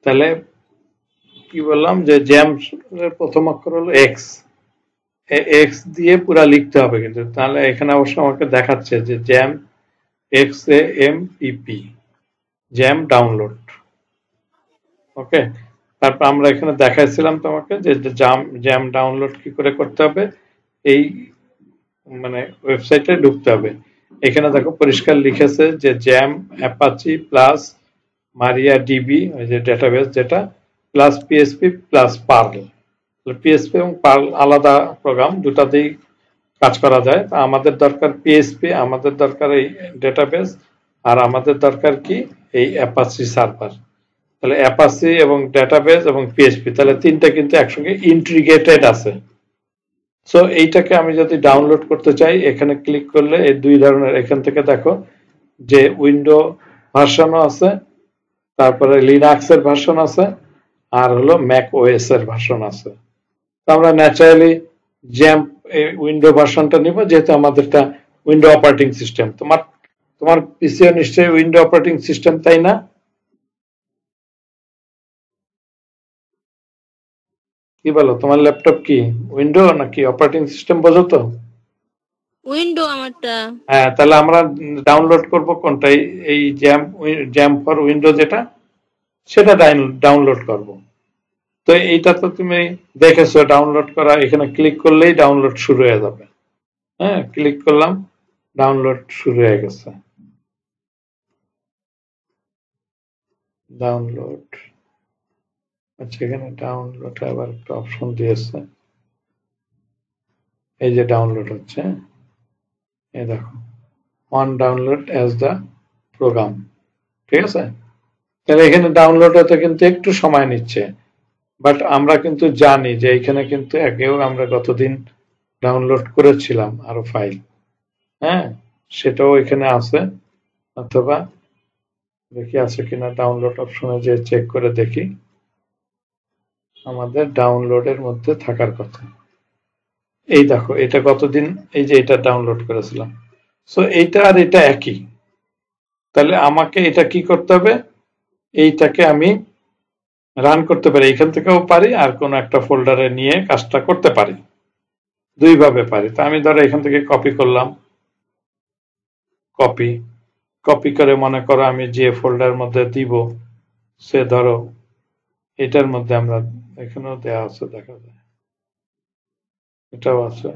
তাহলে কি বললাম যে জ্যাম্প এর প্রথম অক্ষর হলো এক্স, এক্স দিয়ে পুরা লিখতে হবে কিন্তু, তাহলে এখানে অবশ্য আমাকে দেখাচ্ছে যে জ্যাম XAMPP জ্যাম ডাউনলোড। ওকে, তারপর আমরা এখানে দেখাইছিলাম তোমাকে যে জ্যাম ডাউনলোড কি করে করতে হবে, এই মানে ওয়েবসাইটে ঢুকতে হবে। এখানে দেখো পরিষ্কার লিখেছে যে জ্যাম অ্যাপাচি প্লাস মারিয়া ডিবি, ওই যে ডেটাবেস যেটা, plus PSP plus Perl. PSP এবং পার্ল আলাদা প্রোগ্রাম, দুটাতেই কাজ করা যায়। আমাদের দরকার পিএসপি, আমাদের দরকার এই ডেটাবেস, আর আমাদের দরকার কি এই অ্যাপাচি সার্ভার। তাহলে অ্যাপাচি এবং ডেটাবেস এবং পিএসপি, তাহলে তিনটা কিন্তু একসঙ্গে ইন্টিগ্রেটেড আছে। সো এইটাকে আমি যদি ডাউনলোড করতে চাই, এখানে ক্লিক করলে এই দুই ধরনের, এখান থেকে দেখো যে উইন্ডো ভার্সনও আছে, তারপরে লিনাক্স এর ভার্সন আছে, আর হলো ম্যাক ওএস এর ভার্সন আছে। তো আমরা ন্যাচারালি জ্যাম্প উইন্ডো ভার্সনটা নিব, যেহেতু আমাদেরটা উইন্ডো অপারেটিং সিস্টেম। তোমার পিসিও নিশ্চয়ই উইন্ডো অপারেটিং সিস্টেম, তাই না? কি বলো, তোমার ল্যাপটপ কি উইন্ডো নাকি অপারেটিং সিস্টেম, বোঝো তো? উইন্ডো আমারটা। হ্যাঁ, তাহলে আমরা ডাউনলোড করব কোনটা, এই জ্যাম ফর উইন্ডো যেটা, সেটা ডাউনলোড করব। তো এইটা তো তুমি দেখেছো ডাউনলোড করা, এখানে ক্লিক করলেই ডাউনলোড শুরু হয়ে যাবে। হ্যাঁ, ক্লিক করলাম, ডাউনলোড শুরু হয়ে গেছে। ডাউনলোড, আচ্ছা এখানে ডাউনলোড আবার একটা অপশন দিয়েছে, এই যে ডাউনলোড হচ্ছে, এই দেখো on download as the program. ঠিক আছে, তাহলে এখানে ডাউনলোড হতে কিন্তু একটু সময় নিচ্ছে, বাট আমরা কিন্তু জানি যে এখানে কিন্তু আগেও আমরা গতদিন ডাউনলোড করেছিলাম আরো ফাইল। হ্যাঁ, সেটাও এখানে আছে, অথবা দেখি আছে কিনা ডাউনলোড অপশনে যে চেক করে দেখি, আমাদের ডাউনলোডের মধ্যে থাকার কথা। এই দেখো, এটা গতদিন এই যে এটা ডাউনলোড করেছিলাম। সো এইটা আর এটা একই, তাহলে আমাকে এটা কি করতে হবে, এইটাকে আমি রান করতে পারি, এখান থেকেও পারি, আর কোন একটা ফোল্ডারে নিয়ে কাজটা করতে পারি, দুই ভাবে পারি। তা আমি ধরো এখান থেকে কপি করলাম, কপি করে মনে করো আমি যে ফোল্ডার মধ্যে দিব, সে ধরো এটার মধ্যে, আমরা এখানেও দেওয়া আছে, দেখা যায় এটাও আছে,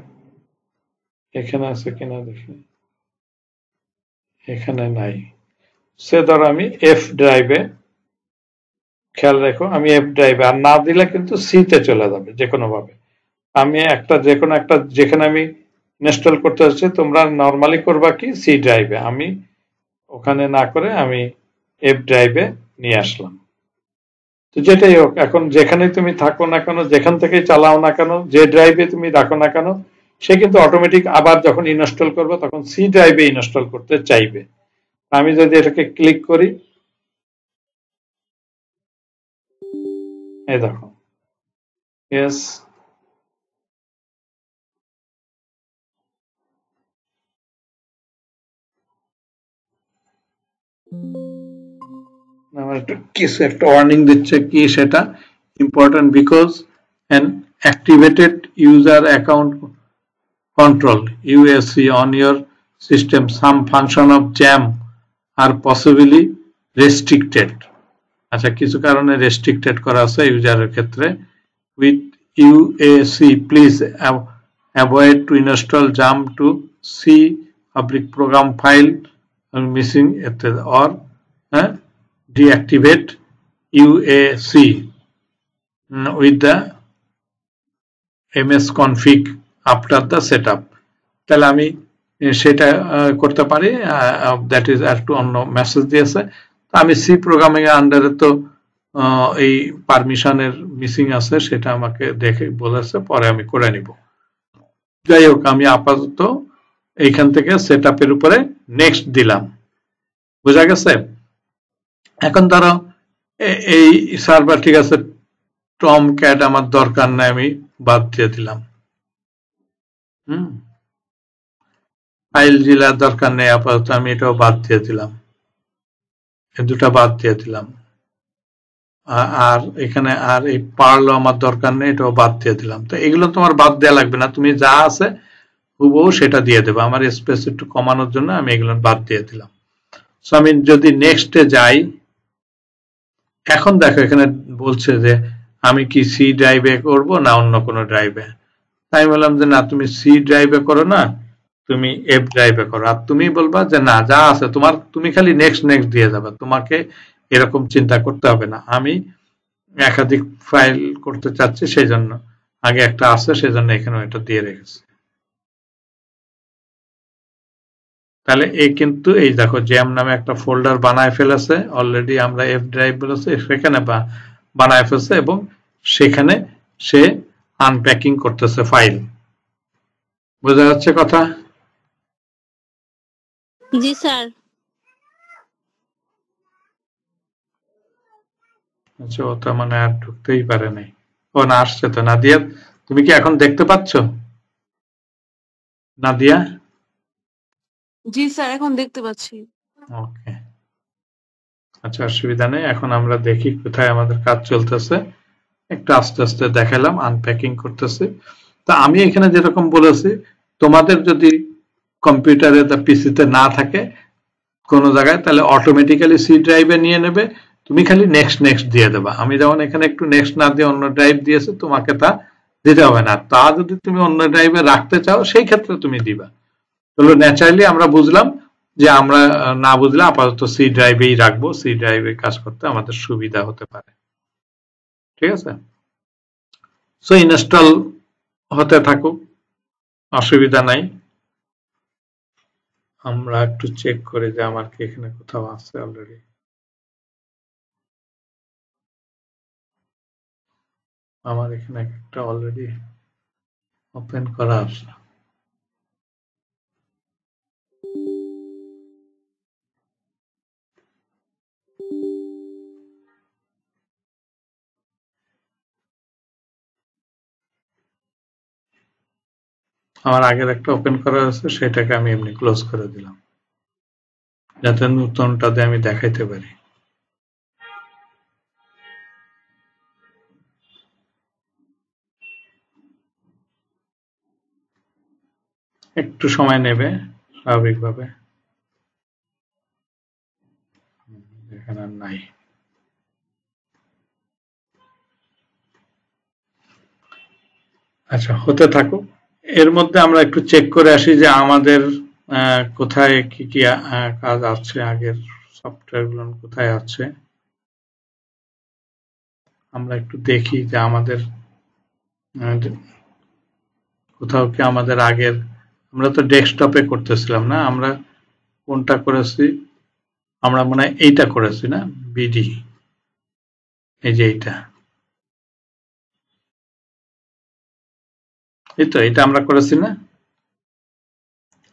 এখানে আছে কিনা দেখি, এখানে নাই। সে ধরো আমি এফ ড্রাইভে, খেয়াল রেখো আমি এফ ড্রাইভে, আর না দিলে কিন্তু সি তে চলে যাবে যে কোনো ভাবে। আমি একটা যে কোনো একটা যেখানে আমি ইনস্টল করতে হচ্ছে, তোমরা নর্মালি করবা কি সি ড্রাইভে, আমি ওখানে না করে আমি এফ ড্রাইভে নিয়ে আসলাম। তো যেটাই হোক, এখন যেখানে তুমি থাকো না কেন, যেখান থেকে চালাও না কেন, যে ড্রাইভে তুমি রাখো না কেন, সে কিন্তু অটোমেটিক আবার যখন ইনস্টল করবে তখন সি ড্রাইভে ইনস্টল করতে চাইবে। আমি যদি এটাকে ক্লিক করি, এই দেখো, ইয়েস, আমার একটু কিছু একটা ওয়ার্নিং দিচ্ছে, কি সেটা important, because an activated user account control UAC on your system, some function of jam are possibly restricted। আচ্ছা, কিছু কারণে রেস্ট্রিক্টেড করা আছে ইউজারের ক্ষেত্রে। With UAC please avoid to install jump to C public program file missing ইত্যাদি, or deactivate UAC with the msconfig after the setup। তাহলে আমি সেটা করতে পারি, দ্যাট ইজ একটু অন্য মেসেজ দিয়েছে। আমি সি প্রোগ্রামিং এর আন্ডারে তো এই পারমিশনের মিসিং আছে, সেটা আমাকে দেখে বলেছে, পরে আমি করে নিব। যাই হোক, আমি আপাতত এইখান থেকে সেটআপের উপরে নেক্সট দিলাম, বোঝা গেছে? এখন ধরো এই সার্ভার ঠিক আছে, টম ক্যাট আমার দরকার নাই, আমি বাদ দিয়ে দিলাম। ফাইল জিলার দরকার নেই আপাতত, আমি এটাও বাদ দিয়ে দিলাম, এই দুটা বাদ দিয়ে দিলাম। আর এখানে আর এই পারলো আমার দরকার নেই, এটাও বাদ দিয়ে দিলাম। তো এগুলো তোমার বাদ দেওয়া লাগবে না, তুমি যা আছে হুবহু সেটা দিয়ে দেবে। আমার স্পেস একটু কমানোর জন্য আমি এগুলো বাদ দিয়ে দিলাম। সো আমি যদি নেক্সটে যাই, এখন দেখো এখানে বলছে যে আমি কি সি ড্রাইভে করব না অন্য কোনো ড্রাইভে। তাই বললাম যে না, তুমি সি ড্রাইভে করো না, তুমি এফ ড্রাইভে করো। আর তুমি বলবা যে না, যা আছে তোমার, তুমি খালি নেক্সট নেক্সট দিয়ে যাবে, তোমাকে এরকম চিন্তা করতে হবে না। আমি একাধিক ফাইল করতে চাচ্ছি, সেই জন্য আগে একটা আছে, সেই জন্য এখানে এটা দিয়ে রেখেছি। তাহলে এই কিন্তু এই দেখো জ্যাম নামে একটা ফোল্ডার বানায় ফেলেছে অলরেডি, আমরা এফ ড্রাইভ বলেছে সেখানে বানায় ফেলছে, এবং সেখানে সে আনপ্যাকিং করতেছে ফাইল। বোঝা যাচ্ছে কথা? জি স্যার। আচ্ছা, ও তার মানে আর ঢুকতেই পারে নাই। ও না, আসছে তো। নাদিয়া, তুমি কি এখন দেখতে পাচ্ছ? নাদিয়া? জি স্যার, এখন দেখতে পাচ্ছি। ওকে, আচ্ছা, অসুবিধা নেই। এখন আমরা দেখি কোথায় আমাদের কাজ চলতেছে। একটু আস্তে আস্তে দেখালাম, আনপ্যাকিং করতেছি। তা আমি এখানে যেরকম বলেছি, তোমাদের যদি কম্পিউটারে বা পিসিতে না থাকে কোনো জায়গায়, তাহলে অটোমেটিক্যালি সি ড্রাইভে নিয়ে নেবে, তুমি খালি নেক্সট নেক্সট দিয়ে দেবা। আমি যেমন এখানে একটু নেক্সট না দিয়ে অন্য ড্রাইভ দিয়েছি, তোমাকে তা দিতে হবে না। তা যদি তুমি অন্য ড্রাইভে রাখতে চাও, সেই ক্ষেত্রে তুমি দিবা। তাহলে ন্যাচারালি আমরা বুঝলাম যে আমরা না বুঝলে আপাতত সি ড্রাইভেই রাখবো, সি ড্রাইভে কাজ করতে আমাদের সুবিধা হতে পারে। ঠিক আছে? সো ইনস্টল হতে থাকুক, অসুবিধা নাই। আমরা একটু চেক করি যে আমার কি এখানে কোথাও আছে অলরেডি। আমার এখানে একটা অলরেডি ওপেন করা আছে। আমার আগের একটা ওপেন করা আছে, সেটাকে আমি এমনি ক্লোজ করে দিলাম, যাতে নতুনটাতে আমি দেখাইতে পারি। একটু সময় নেবে স্বাভাবিকভাবে। এখানে আর নাই। আচ্ছা, হতে থাকুক। এর মধ্যে আমরা একটু চেক করে আসি যে আমাদের কোথায় কি কি কাজ আছে, আগের সফটওয়্যার গুলো কোথায় আছে। আমরা একটু দেখি যে আমাদের কোথাও কি আমাদের আগের, আমরা তো ডেস্কটপে করতেছিলাম না, আমরা কোনটা করেছি, আমরা মনে হয় এইটা করেছি না, বিডি, এই যে এইটা, এই তো এটা আমরা করেছি না,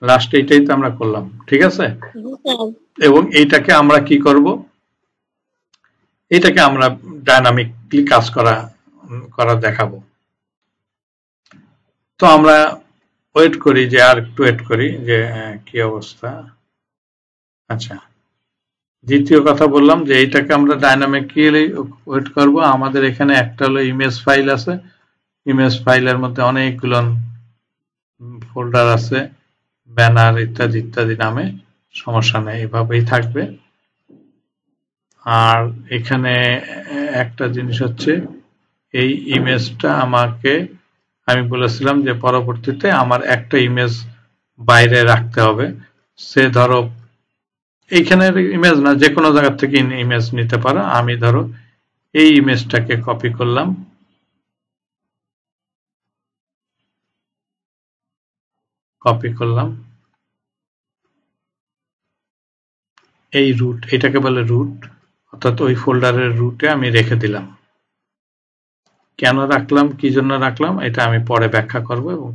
লাস্ট এইটাই তো আমরা করলাম। ঠিক আছে? জি স্যার। এবং এইটাকে আমরা কি করব, এটাকে আমরা ডাইনামিকলি কাজ করা দেখাবো। তো আমরা ওয়েট করি, যে আর একটু ওয়েট করি যে কি অবস্থা। আচ্ছা, দ্বিতীয় কথা বললাম যে এইটাকে আমরা ডাইনামিকলি ওয়েট করব। আমাদের এখানে একটা হলো ইমেজ ফাইল আছে, ইমেজ ফাইলের মধ্যে অনেকগুলো ফোল্ডার আছে, ব্যানার ইত্যাদি ইত্যাদি নামে, সমস্যা নেই, এভাবেই থাকবে। আর এখানে একটা জিনিস হচ্ছে, এই ইমেজটা আমাকে, আমি বলেছিলাম যে পরবর্তীতে আমার একটা ইমেজ বাইরে রাখতে হবে। সে ধরো এইখানের ইমেজ না, যে কোনো জায়গা থেকে ইমেজ নিতে পারো। আমি ধরো এই ইমেজটাকে কপি করলাম, এই রুট, এটাকে বলে রুট, অর্থাৎ ওই ফোল্ডারের রুটে আমি রেখে দিলাম। কেন রাখলাম, কি জন্য রাখলাম, এটা আমি পরে ব্যাখ্যা করব। এবং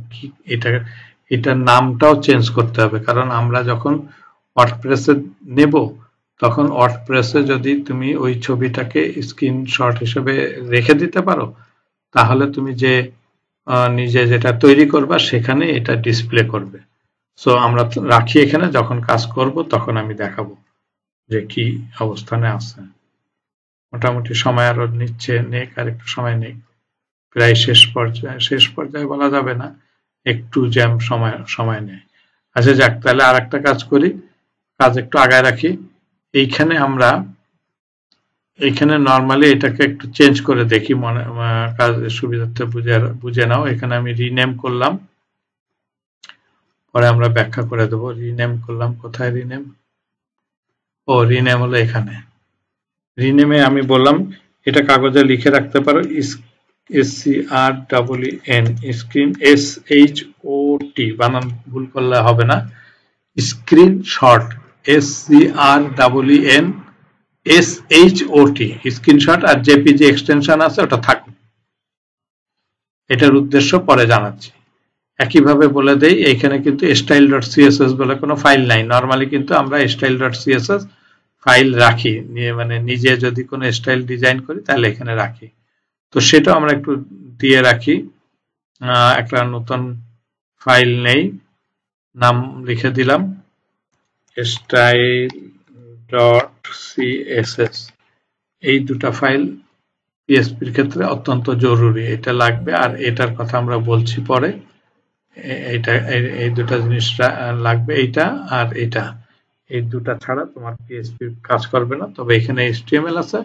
এটার নামটাও চেঞ্জ করতে হবে, কারণ আমরা যখন ওয়ার্ডপ্রেসে নেব, তখন ওয়ার্ডপ্রেসে যদি তুমি ওই ছবিটাকে স্ক্রিনশট হিসেবে রেখে দিতে পারো, তাহলে তুমি যে নিজে যেটা তৈরি করবা সেখানে এটা ডিসপ্লে করবে। সো আমরা রাখি এখানে, যখন কাজ করব তখন আমি দেখাবো যে কি অবস্থানে আছে। মোটামুটি সময় আরো নিচ্ছে, নেক আর একটু সময় নেই, প্রায় শেষ পর্যায়ে বলা যাবে না, একটু জ্যাম সময় নেয়। আচ্ছা যাক, তাহলে আর একটা কাজ করি, কাজ একটু আগায় রাখি। এইখানে নর্মালি এটাকে একটু চেঞ্জ করে দেখি, কাজের সুবিধার্থে বুঝে নাও। এখানে আমি রিনেম করলাম, পরে আমরা ব্যাখ্যা করে দেবো। রিনেম করলাম, কোথায় রিনেম? ও রিনেম হলো এখানে। রিনেমে আমি বললাম এটা কাগজে লিখে রাখতে পারো, SCREEN, স্ক্রিন, SHOT, বানান ভুল করলে হবে না, screen shot, SCREEN SHOT, screenshot. আর জেপিজি এক্সটেনশন আছে ওটা থাকুক, এটার উদ্দেশ্য পরে জানাচ্ছি। একইভাবে বলে দেই, এইখানে কিন্তু style.css বলে কোনো ফাইল নাই। নরমালি কিন্তু আমরা style.css ফাইল রাখি, মানে নিজে যদি কোনো স্টাইল ডিজাইন করি তাহলে এখানে রাখি। তো সেটা আমরা একটু দিয়ে রাখি। একটা নতুন ফাইল নেই, নাম লিখে দিলাম style.css। এই দুটা ফাইল পিএসপির ক্ষেত্রে অত্যন্ত জরুরি, এটা লাগবে। আর এটার কথা আমরা বলছি পরে। এই দুটা জিনিস লাগবে, এইটা আর এটা। এই দুটা ছাড়া তোমার পিএসপি কাজ করবে না। তবে এখানে HTML আছে,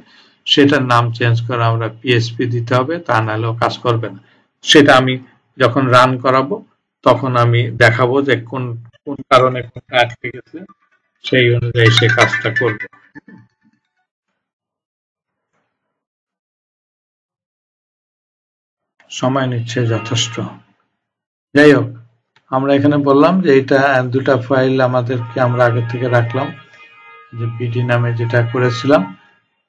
সেটার নাম চেঞ্জ করে আমরা পিএসপি দিতে হবে, তা নাহলেও কাজ করবে না। সেটা আমি যখন রান করাবো তখন আমি দেখাবো যে কোন কারণে কোনটা আটকে গেছে, সেই অনুযায়ী সে কাজটা করবে। সময় নিচ্ছে যথেষ্ট। যাই হোক, আমরা এখানে বললাম যে এটা দুটা ফাইল আমাদেরকে আমরা আগে থেকে রাখলাম, যে বিডি নামে যেটা করেছিলাম।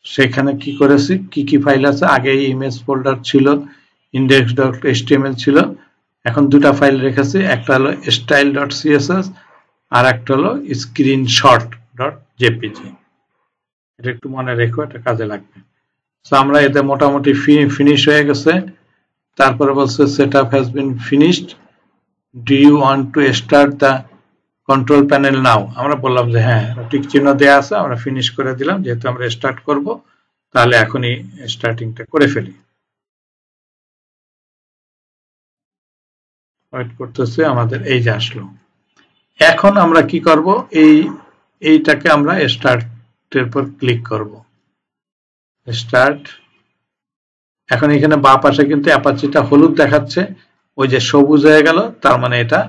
সেখানে কি করেছি, কি কি ফাইল আছে, আগে ইমেজ ফোল্ডার ছিল, index.html ছিল। এখন দুটা ফাইল রেখেছি, একটা হলো style.css আর একটা হলো screenshot.jpg। এটা একটু মনে রেখো, এটা কাজে লাগবে। তো আমরা এতে মোটামুটি ফিনিশ হয়ে গেছে। তারপরে বলছে setup has been finished, do you want to start the control panel now? আমরা বললাম যে হ্যাঁ, টিক চিহ্ন দেয়া আছে, আমরা ফিনিশ করে দিলাম। যেহেতু আমরা স্টার্ট করব, তাহলে এখনই স্টার্টিংটা করে ফেলি। ওয়েট করতেছে, আমাদের এই যে আসলো। এখন আমরা কি করব, এইটাকে আমরা স্টার্টের পর ক্লিক করব, স্টার্ট। এখন এখানে বাঁ পাশে কিন্তু অ্যাপাচিটা হলুদ দেখাচ্ছে, ওই যে সবুজ হয়ে গেল, তার মানে এটা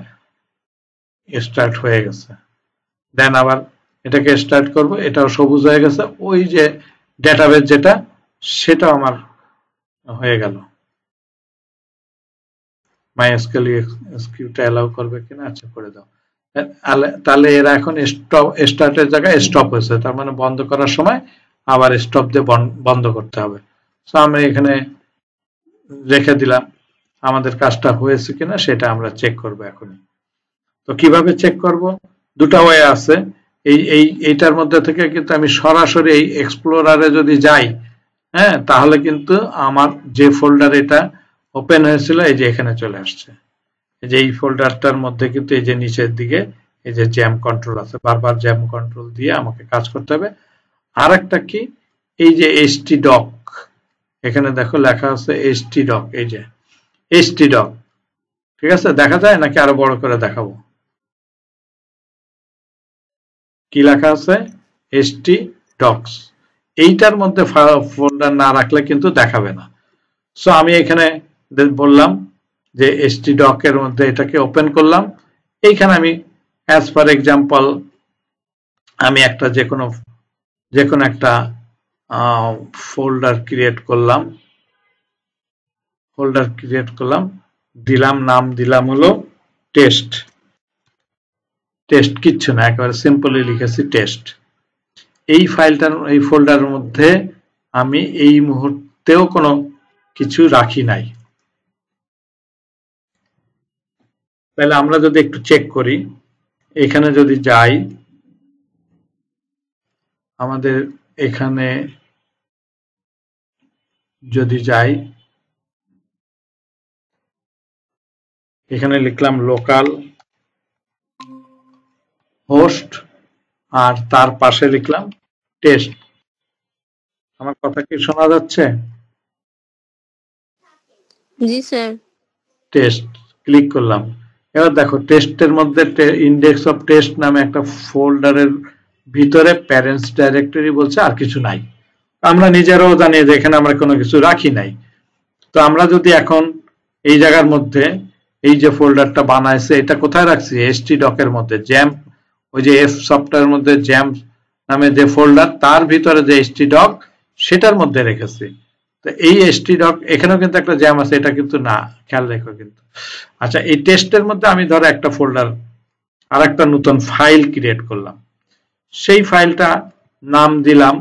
স্টার্ট হয়ে গেছে। দেন আবার এটাকে স্টার্ট করব, এটাও সবুজ হয়ে গেছে। ওই যে ডেটাবেস যেটা, সেটাও আমার হয়ে গেল। MySQL অ্যালাউ করবে কিনা, আচ্ছা করে দাও। তাহলে এরা এখন স্টার্টের জায়গায় স্টপ হয়েছে, তার মানে বন্ধ করার সময় আবার স্টপ দিয়ে বন্ধ করতে হবে। তো আমরা এখানে রেখে দিলাম, আমাদের কাজটা হয়েছে কিনা সেটা আমরা চেক করব এখনই। তো কিভাবে চেক করব, দুটা ওয়ে আছে। এইটার মধ্যে থেকে কিন্তু আমি সরাসরি এই এক্সপ্লোরারে যদি যাই, হ্যাঁ, তাহলে কিন্তু আমার যে ফোল্ডার এটা ওপেন হয়েছিল, এই যে এখানে চলে আসছে। এই যে এই ফোল্ডারটার মধ্যে কিন্তু এই যে নিচের দিকে এই যে জ্যাম কন্ট্রোল আছে, বারবার জ্যাম কন্ট্রোল দিয়ে আমাকে কাজ করতে হবে। আর একটা কি, এই যে htdoc, এখানে দেখো লেখা আছে htdoc, এই যে htdoc, ঠিক আছে? দেখা যায় নাকি আরো বড় করে দেখাবো? কি লেখা আছে? htdocs। এইটার মধ্যে ফোল্ডার না রাখলে কিন্তু দেখাবে না। সো আমি এখানে বললাম যে htdoc এর মধ্যে এটাকে ওপেন করলাম। এইখানে আমি অ্যাজ ফর এক্সাম্পল আমি একটা যে কোনো একটা ফোল্ডার ক্রিয়েট করলাম, দিলাম, নাম দিলাম হলো টেস্ট। কিচ্ছু না, একেবারে সিম্পলি লিখেছি টেস্ট। এই ফোল্ডারের মধ্যে আমি এই মুহূর্তেও কোনো কিছু রাখি নাই। তাহলে আমরা যদি একটু চেক করি, এখানে যদি যাই, আমাদের এখানে যদি যাই, এখানে লিখলাম লোকাল হোস্ট আর তার পাশে লিখলাম টেস্ট। আমার কথা কি শোনা যাচ্ছে? জি স্যার। টেস্ট ক্লিক করলাম। এবার দেখো টেস্টের মধ্যে ইন্ডেক্স অফ টেস্ট নামে একটা ফোল্ডারের ভিতরে প্যারেন্টস ডাইরেক্টরি বলছে, আর কিছু নাই। আমরা নিজেরাও জানি যে এখানে আমরা কোনো কিছু রাখি নাই। তো আমরা যদি এখন এই জায়গার মধ্যে এই যে ফোল্ডারটা বানাইছে এটা কোথায় রাখছি? এসটি ডকের মধ্যে জ্যাম্প, ওই যে এফ সফটওয়্যার মধ্যে জ্যাম্প নামে যে ফোল্ডার তার ভিতরে যে এসটি ডক সেটার মধ্যে রেখেছি। তো এই এসটি ডক এখানেও কিন্তু একটা জ্যাম আছে, এটা কিন্তু না, খেয়াল রেখো কিন্তু। আচ্ছা, এই টেস্টের মধ্যে আমি ধরো একটা ফোল্ডার আর একটা নতুন ফাইল ক্রিয়েট করলাম। সেই ফাইলটা নাম দিলাম,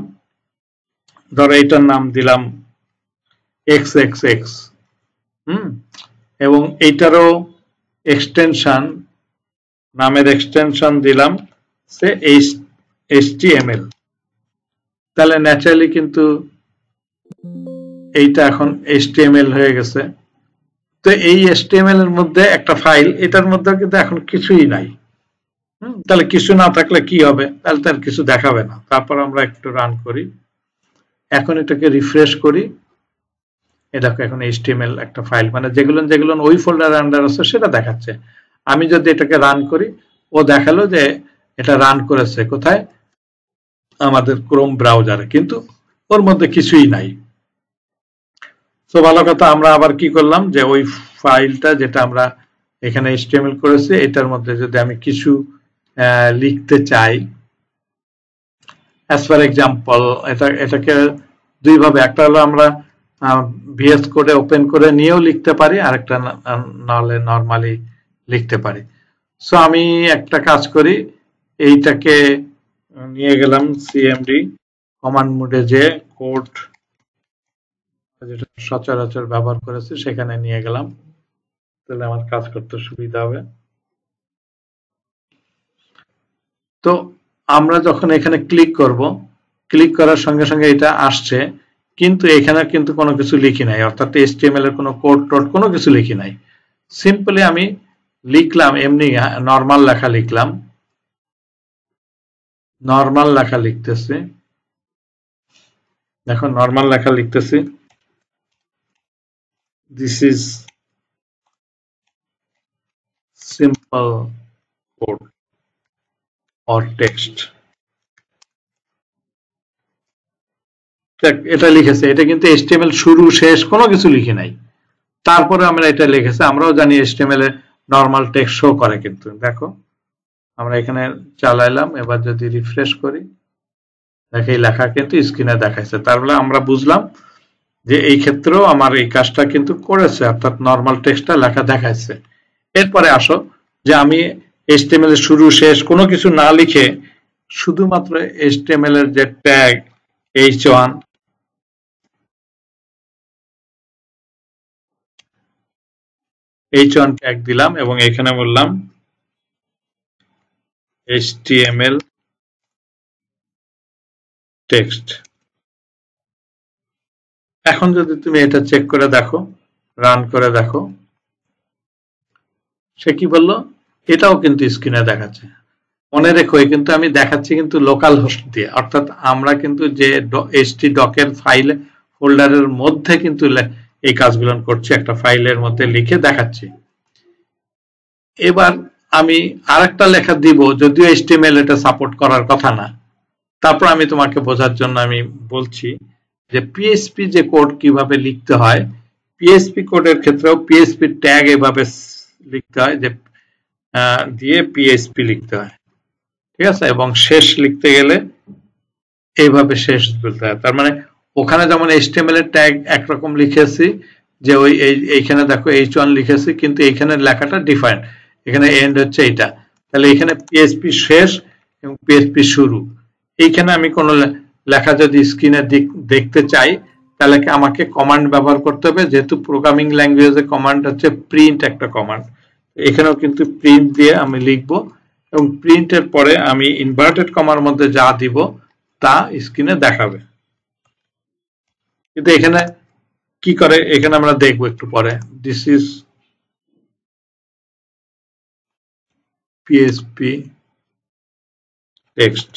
ধরো এটার নাম দিলাম XXX। এবং এইটারও এক্সটেনশন, নামের এক্সটেনশন দিলাম সে HTML। তাহলে ন্যাচারালি কিন্তু এইটা এখন HTML হয়ে গেছে। তো এই HTML এর মধ্যে একটা ফাইল, এটার মধ্যে কিন্তু এখন কিছুই নাই। তাহলে কিছু না থাকলে কি হবে? তাহলে তার কিছু দেখাবে না। তারপর আমরা একটু রান করি, এখন এটাকে রিফ্রেশ করি। এই দেখো এখন HTML একটা ফাইল, মানে যেগুলো যেগুলো ওই ফোল্ডার আন্ডার আছে সেটা দেখাচ্ছে। আমি যদি এটাকে রান করি, ও দেখালো যে এটা রান করেছে কোথায়? আমাদের ক্রোম ব্রাউজারে, কিন্তু ওর মধ্যে কিছুই নাই। তো ভালো কথা, আমরা আবার কি করলাম যে ওই ফাইলটা যেটা আমরা এখানে HTML করেছি এটার মধ্যে যদি আমি কিছু লিখতে চাই, অ্যাজ ফর এক্সাম্পল, এটাকে দুই ভাবে, একটা হলো আমরা ভিএস কোডে ওপেন করে নিয়েও লিখতে পারি, আর একটা নাহলে নরমালি লিখতে পারি। সো আমি একটা কাজ করি, এইটাকে নিয়ে গেলাম সিএমডি কমান্ড মোডে, যে কোড যেটা সচরাচর ব্যবহার করেছি সেখানে নিয়ে গেলাম, তাহলে আমার কাজ করতে সুবিধা হবে। তো আমরা যখন এখানে ক্লিক করব, ক্লিক করার সঙ্গে সঙ্গে এটা আসছে, কিন্তু এখানে কিন্তু কোনো কিছু লিখি নাই, অর্থাৎ HTML এর কোনো কোড টোড কোনো কিছু লিখি নাই। সিম্পলি আমি লিখলাম এমনি নর্মাল লেখা লিখলাম, নর্মাল লেখা লিখতেছি। দেখো নর্মাল লেখা লিখতেছি, this is simple code or text. এটা লিখেছে, এটা কিন্তু HTML শুরু শেষ কোনো কিছু লিখি নাই, তারপরে আমরা এটা লিখেছি। আমরাও জানি HTML এ নর্মাল টেক্সট শো করে, কিন্তু দেখো আমরা এখানে চালাইলাম, এবার যদি রিফ্রেশ করি, দেখো এই লেখা কিন্তু স্ক্রিনে দেখাইছে। তারপরে আমরা বুঝলাম যে এই ক্ষেত্রেও আমার এই কাজটা কিন্তু করেছে, অর্থাৎ নর্মাল টেক্সটটা লেখা দেখাইছে। এরপরে আসো যে আমি HTML এর শুরু শেষ কোনো কিছু না লিখে শুধুমাত্র HTML এর যে ট্যাগ H1, H1 ট্যাগ দিলাম এবং এখানে বললাম HTML টেক্সট। এখন যদি তুমি এটা চেক করে দেখো, রান করে দেখো, সে কি বললো? এটাও কিন্তু স্ক্রিনে দেখাচ্ছে। মনে রেখো কিন্তু আমি দেখাচ্ছি কিন্তু লোকাল হোস্ট দিয়ে, অর্থাৎ আমরা কিন্তু যে HT ডকের ফাইল ফোল্ডারের মধ্যে কিন্তু এই কাজগুলো করছি, একটা ফাইলের মধ্যে লিখে দেখাচ্ছি। এবার আমি আরেকটা লেখা দিব, যদিও HTML এটা সাপোর্ট করার কথা না, তারপর আমি তোমাকে বোঝার জন্য আমি বলছি যে PHP যে কোড কিভাবে লিখতে হয়। PHP কোডের ক্ষেত্রেও PHP ট্যাগ এভাবে লিখতে হয়, যে দিয়ে PHP লিখতে হয়, ঠিক আছে? এবং শেষ লিখতে গেলে এইভাবে শেষ বলতে হয়। তার মানে ওখানে যেমন HTML এর ট্যাগ একরকম লিখেছি, যে ওই এইখানে দেখো H1 লিখেছি, কিন্তু এইখানে লেখাটা ডিফারেন্ট, এখানে এন্ড হচ্ছে এইটা। তাহলে এখানে PHP শেষ এবং PHP শুরু। এইখানে আমি কোনো লেখা যদি স্ক্রিনে দেখতে চাই, তাহলে আমাকে কমান্ড ব্যবহার করতে হবে, যেহেতু প্রোগ্রামিং ল্যাঙ্গুয়েজে কমান্ড হচ্ছে প্রিন্ট একটা কমান্ড। এখানেও কিন্তু প্রিন্ট দিয়ে আমি লিখবো, এবং প্রিন্টের পরে আমি ইনভার্টেড কমার মধ্যে যা দিব তা স্ক্রিনে দেখাবে। কিন্তু এখানে কি করে, এখানে আমরা দেখবো একটু পরে। This is PHP text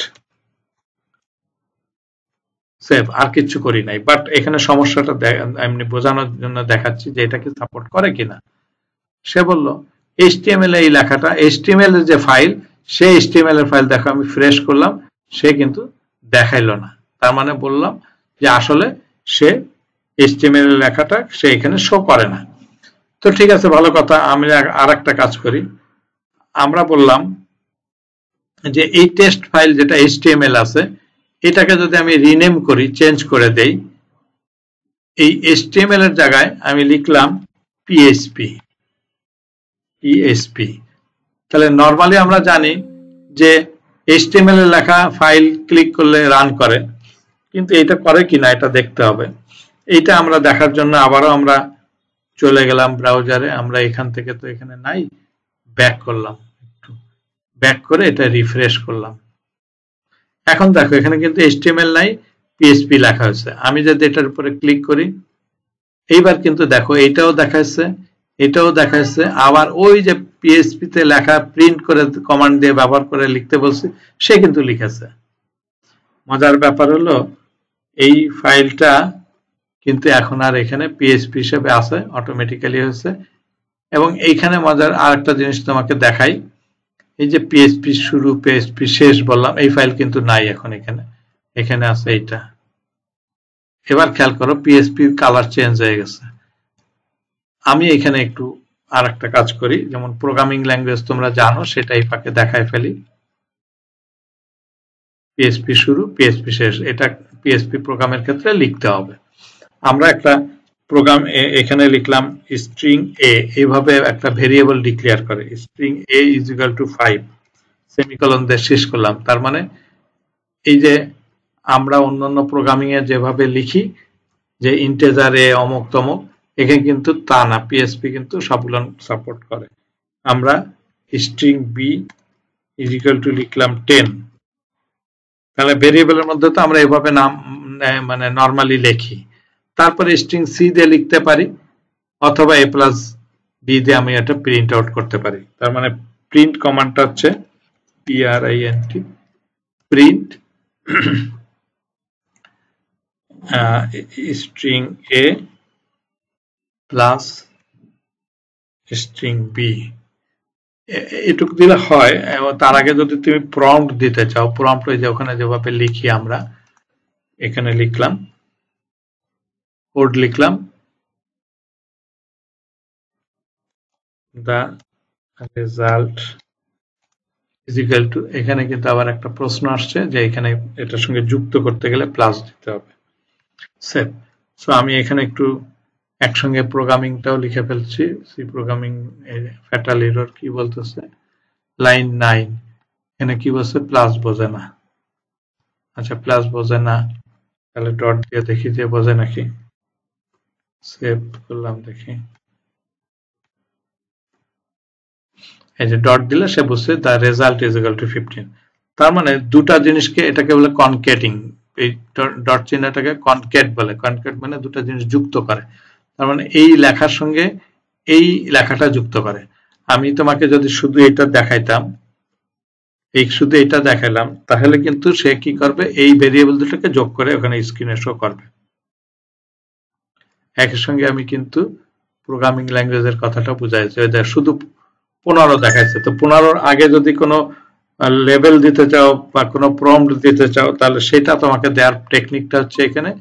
save, আর কিছু করি নাই। বাট এখানে সমস্যাটা এমনি বোঝানোর জন্য দেখাচ্ছি যে এটা কি সাপোর্ট করে কিনা। সে বলল HTML এই লেখাটা, HTML এর যে ফাইল, সেই HTML এর ফাইল দেখো আমি ফ্রেশ করলাম, সে কিন্তু দেখাইলো না। তার মানে বললাম যে আসলে সে HTML এর লেখাটা সে এখানে শো করে না। তো ঠিক আছে, ভালো কথা। আমি আর একটা কাজ করি। আমরা বললাম যে এই টেক্সট ফাইল যেটা HTML আছে, এটাকে যদি আমি রিনেম করি, চেঞ্জ করে দেই, এই HTML এর জায়গায় আমি লিখলাম PHP। তাহলে নরমালি আমরা জানি যে HTML এর লেখা ফাইল ক্লিক করলে রান করে, কিন্তু এটা করে কিনা এটা দেখতে হবে। এইটা আমরা দেখার জন্য আবারও আমরা চলে গেলাম ব্রাউজারে। আমরা এখান থেকে তো এখানে নাই, ব্যাক করলাম, একটু ব্যাক করে এটা রিফ্রেশ করলাম। এখন দেখো এখানে কিন্তু HTML নাই, PHP লেখা হয়েছে। আমি যদি এটার উপরে ক্লিক করি, এইবার কিন্তু দেখো এটাও দেখাচ্ছে, এটাও দেখাচ্ছে। আবার ওই যে PHP তে লেখা প্রিন্ট করে কমান্ড দিয়ে ব্যবহার করে লিখতে বলছি, সে কিন্তু লিখেছে। মজার ব্যাপার হলো এই ফাইলটা কিন্তু এখন আর এখানে PHP হিসেবে আছে, অটোমেটিক্যালি হয়েছে। এবং এইখানে মজার আর একটা জিনিস তোমাকে দেখাই, এই যে PHP শুরু PHP শেষ বললাম, এই ফাইল কিন্তু নাই এখন এখানে, এখানে আছে এইটা। এবার খেয়াল করো PHP কালার চেঞ্জ হয়ে গেছে। আমি এখানে একটু আর একটা কাজ করি, যেমন প্রোগ্রামিং ল্যাঙ্গুয়েজ তোমরা জানো, সেটাই ফাঁকে দেখায় ফেলি। PHP শুরু PHP শেষ, এটা PHP প্রোগ্রামের ক্ষেত্রে লিখতে হবে। আমরা একটা প্রোগ্রাম এখানে লিখলাম স্ট্রিং এ, এইভাবে একটা ভেরিয়েবল ডিক্লেয়ার করে, string A is equal two 5, semicolon দিয়ে শেষ করলাম। তার মানে এই যে আমরা অন্যান্য প্রোগ্রামিং এ যেভাবে লিখি যে ইন্টিজার এ অমুক তমুক, এখানে কিন্তু তা না, PHP কিন্তু সবগুলো সাপোর্ট করে। আমরা string B is equal to লিখলাম 10। তাহলে ভেরিয়েবলের মধ্যে তো আমরা এভাবে নাম মানে নরমালি লিখি। তারপরে স্ট্রিং সি দিয়ে লিখতে পারি, অথবা a প্লাস বি দিয়ে আমি এটা প্রিন্ট আউট করতে পারি। তার মানে প্রিন্ট কমান্ডটা হচ্ছে print, প্রিন্ট স্ট্রিং এ প্লাস স্ট্রিং বি, এটুকু দিলে হয়। তার আগে যদি তুমি প্রম্পট দিতে চাও, প্রম্পট ওই যে ওখানে যেভাবে লিখি আমরা, এখানে লিখলাম কোড, লিখলাম the result is equal to, এখানে কিন্তু আবার একটা প্রশ্ন আসছে যে এখানে এটার সঙ্গে যুক্ত করতে গেলে প্লাস দিতে হবে। সেভ। সো আমি এখানে একটু একসঙ্গে প্রোগ্রামিংটাও লিখে ফেলছি। সি প্রোগ্রামিং ফ্যাটাল এরর কি বলতেছে, লাইন 9, এখানে কি বলছে, প্লাস বোঝে না। আচ্ছা, প্লাস বোঝে না, তাহলে ডট দিয়ে দেখি যে বোঝে নাকি। সেভ করলাম, দেখি এই যে ডট দিলে সে বুঝছে the result is equal two 15। তার মানে দুটা জিনিসকে, এটাকে বলে কনকেটিং, এই ডট চিহ্নটাকে কনকেট বলে। কনকেট মানে দুটা জিনিস যুক্ত করে। তার মানে এই লেখার সঙ্গে এই লেখাটা যুক্ত করে। আমি তোমাকে যদি শুধু এটা দেখাইতাম, এই শুধু এটা দেখাইলাম, তাহলে কিন্তু সে কি করবে, এই ভেরিয়েবল দুটোকে যোগ করে ওখানে স্ক্রিনে শো করবে। একই সঙ্গে আমি কিন্তু প্রোগ্রামিং ল্যাঙ্গুয়েজের কথাটা বুঝাইছি, শুধু 15 দেখাইছে। তো 15 আগে যদি কোনো লেভেল দিতে চাও বা কোনো প্রম্পট দিতে চাও, তাহলে সেটা তোমাকে দেওয়ার টেকনিকটা হচ্ছে এখানে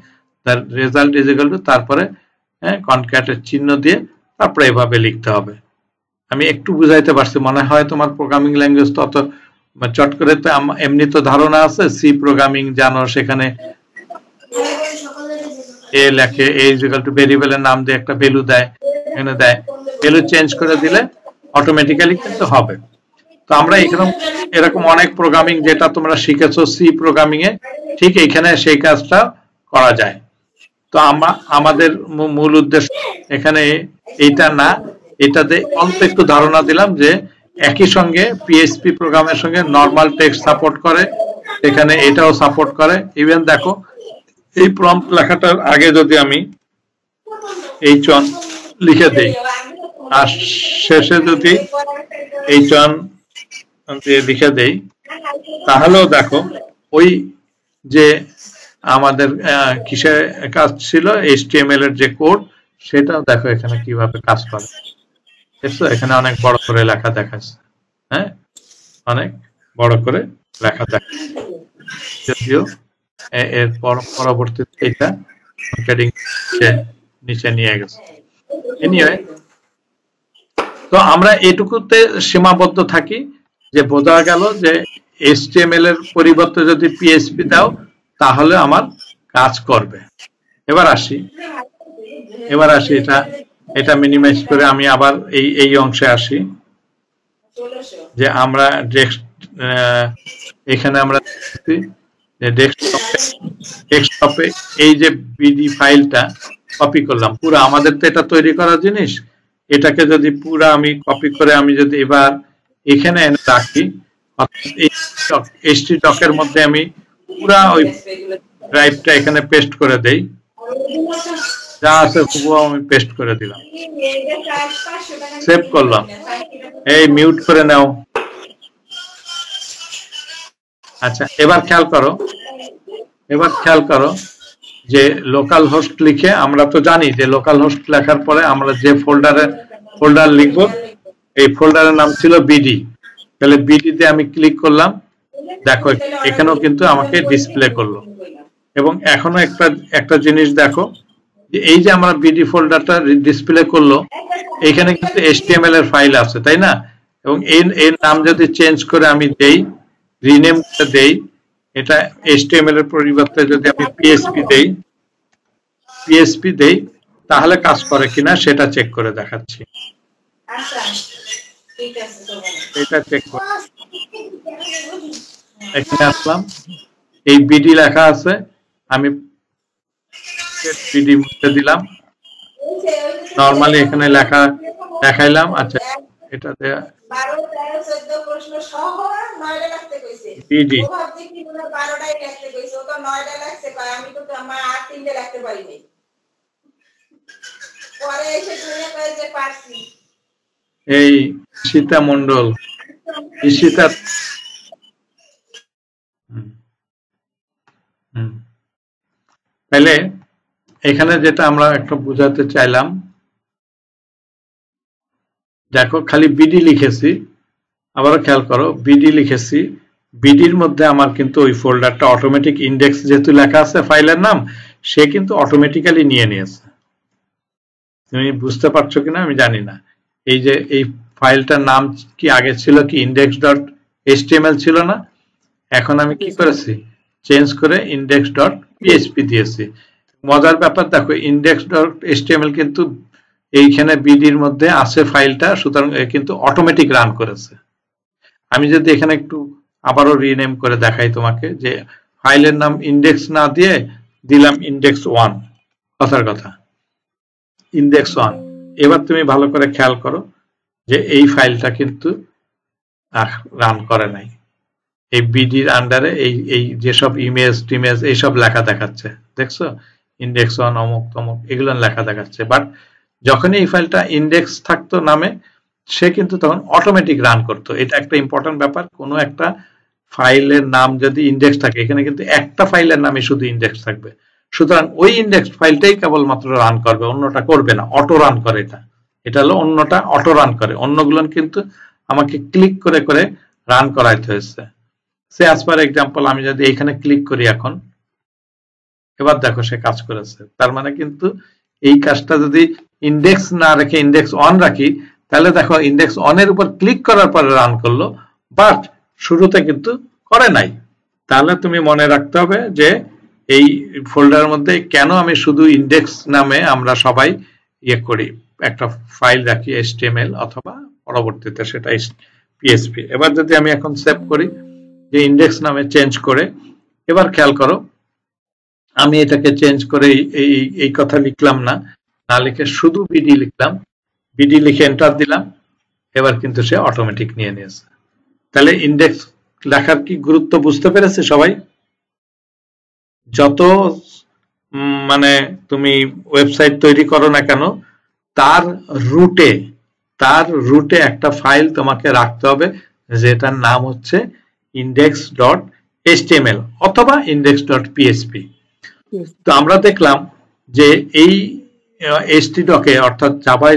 তার রেজাল্ট ইজ ইকুয়াল টু, তারপরে কনক্যাটের চিহ্ন দিয়ে তারপরে এভাবে লিখতে হবে। আমি একটু বুঝাইতে পারছি মনে হয়। তোমার প্রোগ্রামিং ল্যাঙ্গুয়েজ তো অত চট করে তো এমনি তো ধারণা আছে, সি প্রোগ্রামিং জানো, সেখানে এ লেখে, এ ইজ ইকুয়াল টু ভেরিয়েবলের নাম দিয়ে একটা ভ্যালু দেয়, এখানে দেয়, ভ্যালু চেঞ্জ করে দিলে অটোমেটিক্যালি কিন্তু হবে। তো আমরা এরকম অনেক প্রোগ্রামিং যেটা তোমরা শিখেছো সি প্রোগ্রামিং এ, ঠিক এখানে সেই কাজটা করা যায়। তো আমাদের মূল উদ্দেশ্য এখানে এইটা না, এটাতে অল্প একটু ধারণা দিলাম যে একই সঙ্গে PHP প্রোগ্রামের সঙ্গে নরমাল টেক্সট সাপোর্ট করে, এখানে এটাও সাপোর্ট করে। ইভেন দেখো এই প্রম্পট লেখাটার আগে যদি আমি এইচন লিখে দেই আর শেষে যদি এইচন দিয়ে লিখে দেই, তাহলেও দেখো ওই যে আমাদের কিসের কাজ ছিল, HTML এর যে কোড সেটাও দেখো এখানে কিভাবে কাজ করে। দেখছো এখানে অনেক বড় করে লেখা দেখাচ্ছে, হ্যাঁ অনেক বড় করে লেখা দেখাচ্ছে, যদিও এর পরবর্তীতে এটা ট্রেডিং নিচে নিয়ে গেছে। এনিওয়ে, তো আমরা এটুকুতে সীমাবদ্ধ থাকি যে বোঝা গেল যে HTML এর পরিবর্তে যদি PHP দাও তাহলে আমার কাজ করবে। এবার আসি এটা মিনিমাইজ করে আমি আবার এই অংশে আসি যে আমরা এখানে আমরা ডেস্কটপে এই যে বিডি ফাইলটা কপি করলাম, পুরো আমাদের তো এটা তৈরি করা জিনিস, এটাকে যদি পুরো আমি কপি করে আমি যদি এবার এখানে এনে রাখি, HT ডকের মধ্যে আমি পুরা ওই ড্রাইভটা এখানে পেস্ট করে দেই, যা আছে পুরো আমি পেস্ট করে দিলাম, সেভ করলাম। এই মিউট করে নাও। আচ্ছা এবার খেয়াল করো যে লোকাল হোস্ট লিখে, আমরা তো জানি যে লোকাল হোস্ট লেখার পরে আমরা যে ফোল্ডার লিখবো এই ফোল্ডারের নাম ছিল বিডি, তাহলে বিডি তে আমি ক্লিক করলাম, দেখো এখানেও কিন্তু আমাকে ডিসপ্লে করলো। এবং এখনো একটা জিনিস দেখো, যে এই যে আমরা বিডি ফোল্ডারটা ডিসপ্লে করলো, এখানে কিন্তু HTML এর ফাইল আছে তাই না, এবং এর নাম যদি চেঞ্জ করে আমি দেই, রিনেম করে দেই, এটা HTML এর পরিবর্তে যদি আমি PHP দেই তাহলে কাজ করে কিনা সেটা চেক করে দেখাচ্ছি। এটা চেক করে এখানে আসলাম, এই বিডি লেখা আছে, আমি বিডি মুছে দিলাম, নরমালি এখানে লেখা দেখাইলাম। আচ্ছা এটাতে বিডি এই সীতা মন্ডল, ঈশিতা তাহলে এখানে যেটা আমরা একটু বোঝাতে চাইলাম, দেখো খালি বিডি লিখেছি, আবারও খেয়াল করো বিডি লিখেছি, বিডির মধ্যে আমার কিন্তু ওই ফোল্ডারটা অটোমেটিক ইন্ডেক্স যেহেতু লেখা আছে ফাইলের নাম, সে কিন্তু অটোমেটিক্যালি নিয়ে নিয়েছে। তুমি বুঝতে পারছো কিনা আমি জানি না। এই যে এই ফাইলটার নাম কি আগে ছিল কি index.html ছিল না, এখন আমি কি করেছি চেঞ্জ করে index.php দিয়েছি। মজার ব্যাপার দেখো, index.html কিন্তু এইখানে বিডির মধ্যে আছে ফাইলটা, সুতরাং কিন্তু অটোমেটিক রান করেছে। আমি যদি এখানে একটু আবারও রিনেম করে দেখাই তোমাকে, যে ফাইলের নাম ইন্ডেক্স না দিয়ে দিলাম index1, কথার কথা index1। এবার তুমি ভালো করে খেয়াল করো যে এই ফাইলটা কিন্তু রান করে নাই, এই বিডির আন্ডারে এই যেসব ইমেজ টিমেজ এইসব লেখা দেখাচ্ছে, দেখছো index1 অমুক তমুক এগুলো লেখা দেখাচ্ছে, বাট যখন এই ফাইলটা ইন্ডেক্স থাকতো নামে সে কিন্তু তখন অটোমেটিক রান করতো। এটা একটা ইম্পর্টেন্ট ব্যাপার, কোনো একটা ফাইলের নাম যদি ইন্ডেক্স থাকে, এখানে কিন্তু একটা ফাইলের নামে শুধু ইন্ডেক্স থাকবে, সুতরাং ওই ইন্ডেক্স ফাইলটাই কেবলমাত্র রান করবে, অন্যটা করবে না, অটো রান করে। এটা হলো অন্যটা অটো রান করে, অন্যগুলো কিন্তু আমাকে ক্লিক করে করে রান করাইতে হয়েছে। সে অ্যাজ পার এক্সাম্পল আমি যদি এইখানে ক্লিক করি এখন, এবার দেখো সে কাজ করেছে। তার মানে কিন্তু এই কাজটা যদি ইন্ডেক্স না রেখে index1 রাখি, তাহলে দেখো index1 এর উপর ক্লিক করার পরে রান করলো, বাট শুরুতে কিন্তু করে নাই। তাহলে তুমি মনে রাখতে হবে যে এই ফোল্ডারের মধ্যে কেন আমি শুধু ইন্ডেক্স নামে আমরা সবাই করি, একটা ফাইল রাখি HTML অথবা পরবর্তীতে সেটা PHP। এবার যদি আমি এখন সেভ করি, যে ইন্ডেক্স নামে চেঞ্জ করে, এবার খেয়াল করো আমি এটাকে চেঞ্জ করে এই কথা লিখলাম না, না লিখে শুধু বিডি লিখলাম, বিডি লিখে এন্টার দিলাম, এবার কিন্তু সে অটোমেটিক নিয়ে নিয়েছে। তাহলে ইন্ডেক্স লেখার কি গুরুত্ব বুঝতে পেরেছে সবাই? যত মানে তুমি ওয়েবসাইট তৈরি করো না কেন, তার রুটে একটা ফাইল তোমাকে রাখতে হবে, যেটার নাম হচ্ছে index.html অথবা index.php। Yes. তো আমরা দেখলাম যে এই htdoc-এ অর্থাৎ জাভা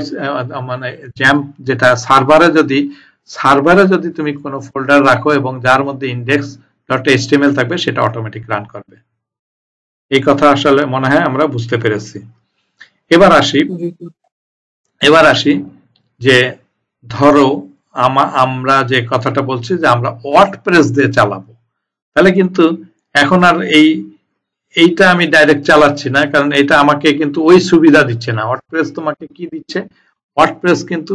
মানে জ্যাম্প যেটা সার্ভারে যদি তুমি কোনো ফোল্ডার রাখো এবং যার মধ্যে index.html থাকবে সেটা অটোমেটিক রান করবে। এই কথা আসলে মনে হয় আমরা বুঝতে পেরেছি। এবার আসি যে ধরো আমরা যে কথাটা বলছি যে আমরা ওয়ার্ডপ্রেস দিয়ে চালাবো, তাহলে কিন্তু এখন আর এইটা আমি ডাইরেক্ট চালাচ্ছি না, কারণ এটা আমাকে কিন্তু ওই সুবিধা দিচ্ছে না। ওয়ার্ডপ্রেস তোমাকে কি দিচ্ছে? ওয়ার্ডপ্রেস কিন্তু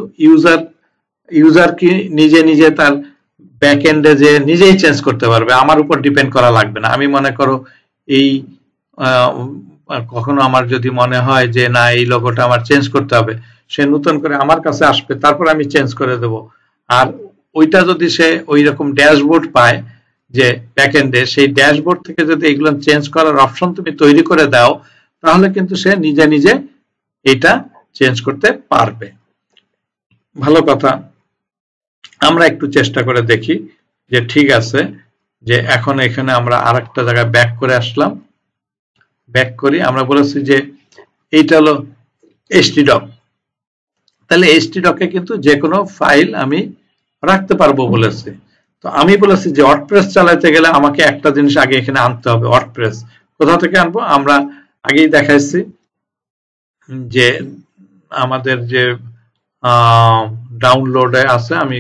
ইউজার কি নিজে তার ব্যাক এন্ডে যে নিজেই চেঞ্জ করতে পারবে, আমার উপর ডিপেন্ড করা লাগবে না। আমি মনে করো এই কখনো আমার যদি মনে হয় যে না এই লোগোটা আমার চেঞ্জ করতে হবে, সে নতুন করে আমার কাছে আসবে, তারপর আমি চেঞ্জ করে দেব। আর ওইটা যদি সে ওই রকম ড্যাশবোর্ড পায় যে ব্যাকএন্ডে, সেই ড্যাশবোর্ড থেকে যদি এগুলো চেঞ্জ করার অপশন তুমি তৈরি করে দাও, তাহলে কিন্তু সে নিজে এটা চেঞ্জ করতে পারবে। ভালো কথা। আমরা একটু চেষ্টা করে দেখি যে ঠিক আছে, যে এখন এখানে আমরা আরেকটা জায়গায় ব্যাক করে আসলাম। ব্যাক করি, আমরা বলেছি যে এইটা হলো htdoc। তাহলে htdoc-এ কিন্তু যে কোনো ফাইল আমি রাখতে পারবো বলেছি। তো আমি বলেছি যে ওয়ার্ডপ্রেস চালাতে গেলে আমাকে একটা জিনিস আগে এখানে আনতে হবে। ওয়ার্ডপ্রেস কোথা থেকে আনবো? আমরা আগেই দেখাইছি যে আমাদের যে ডাউনলোডে আছে, আমি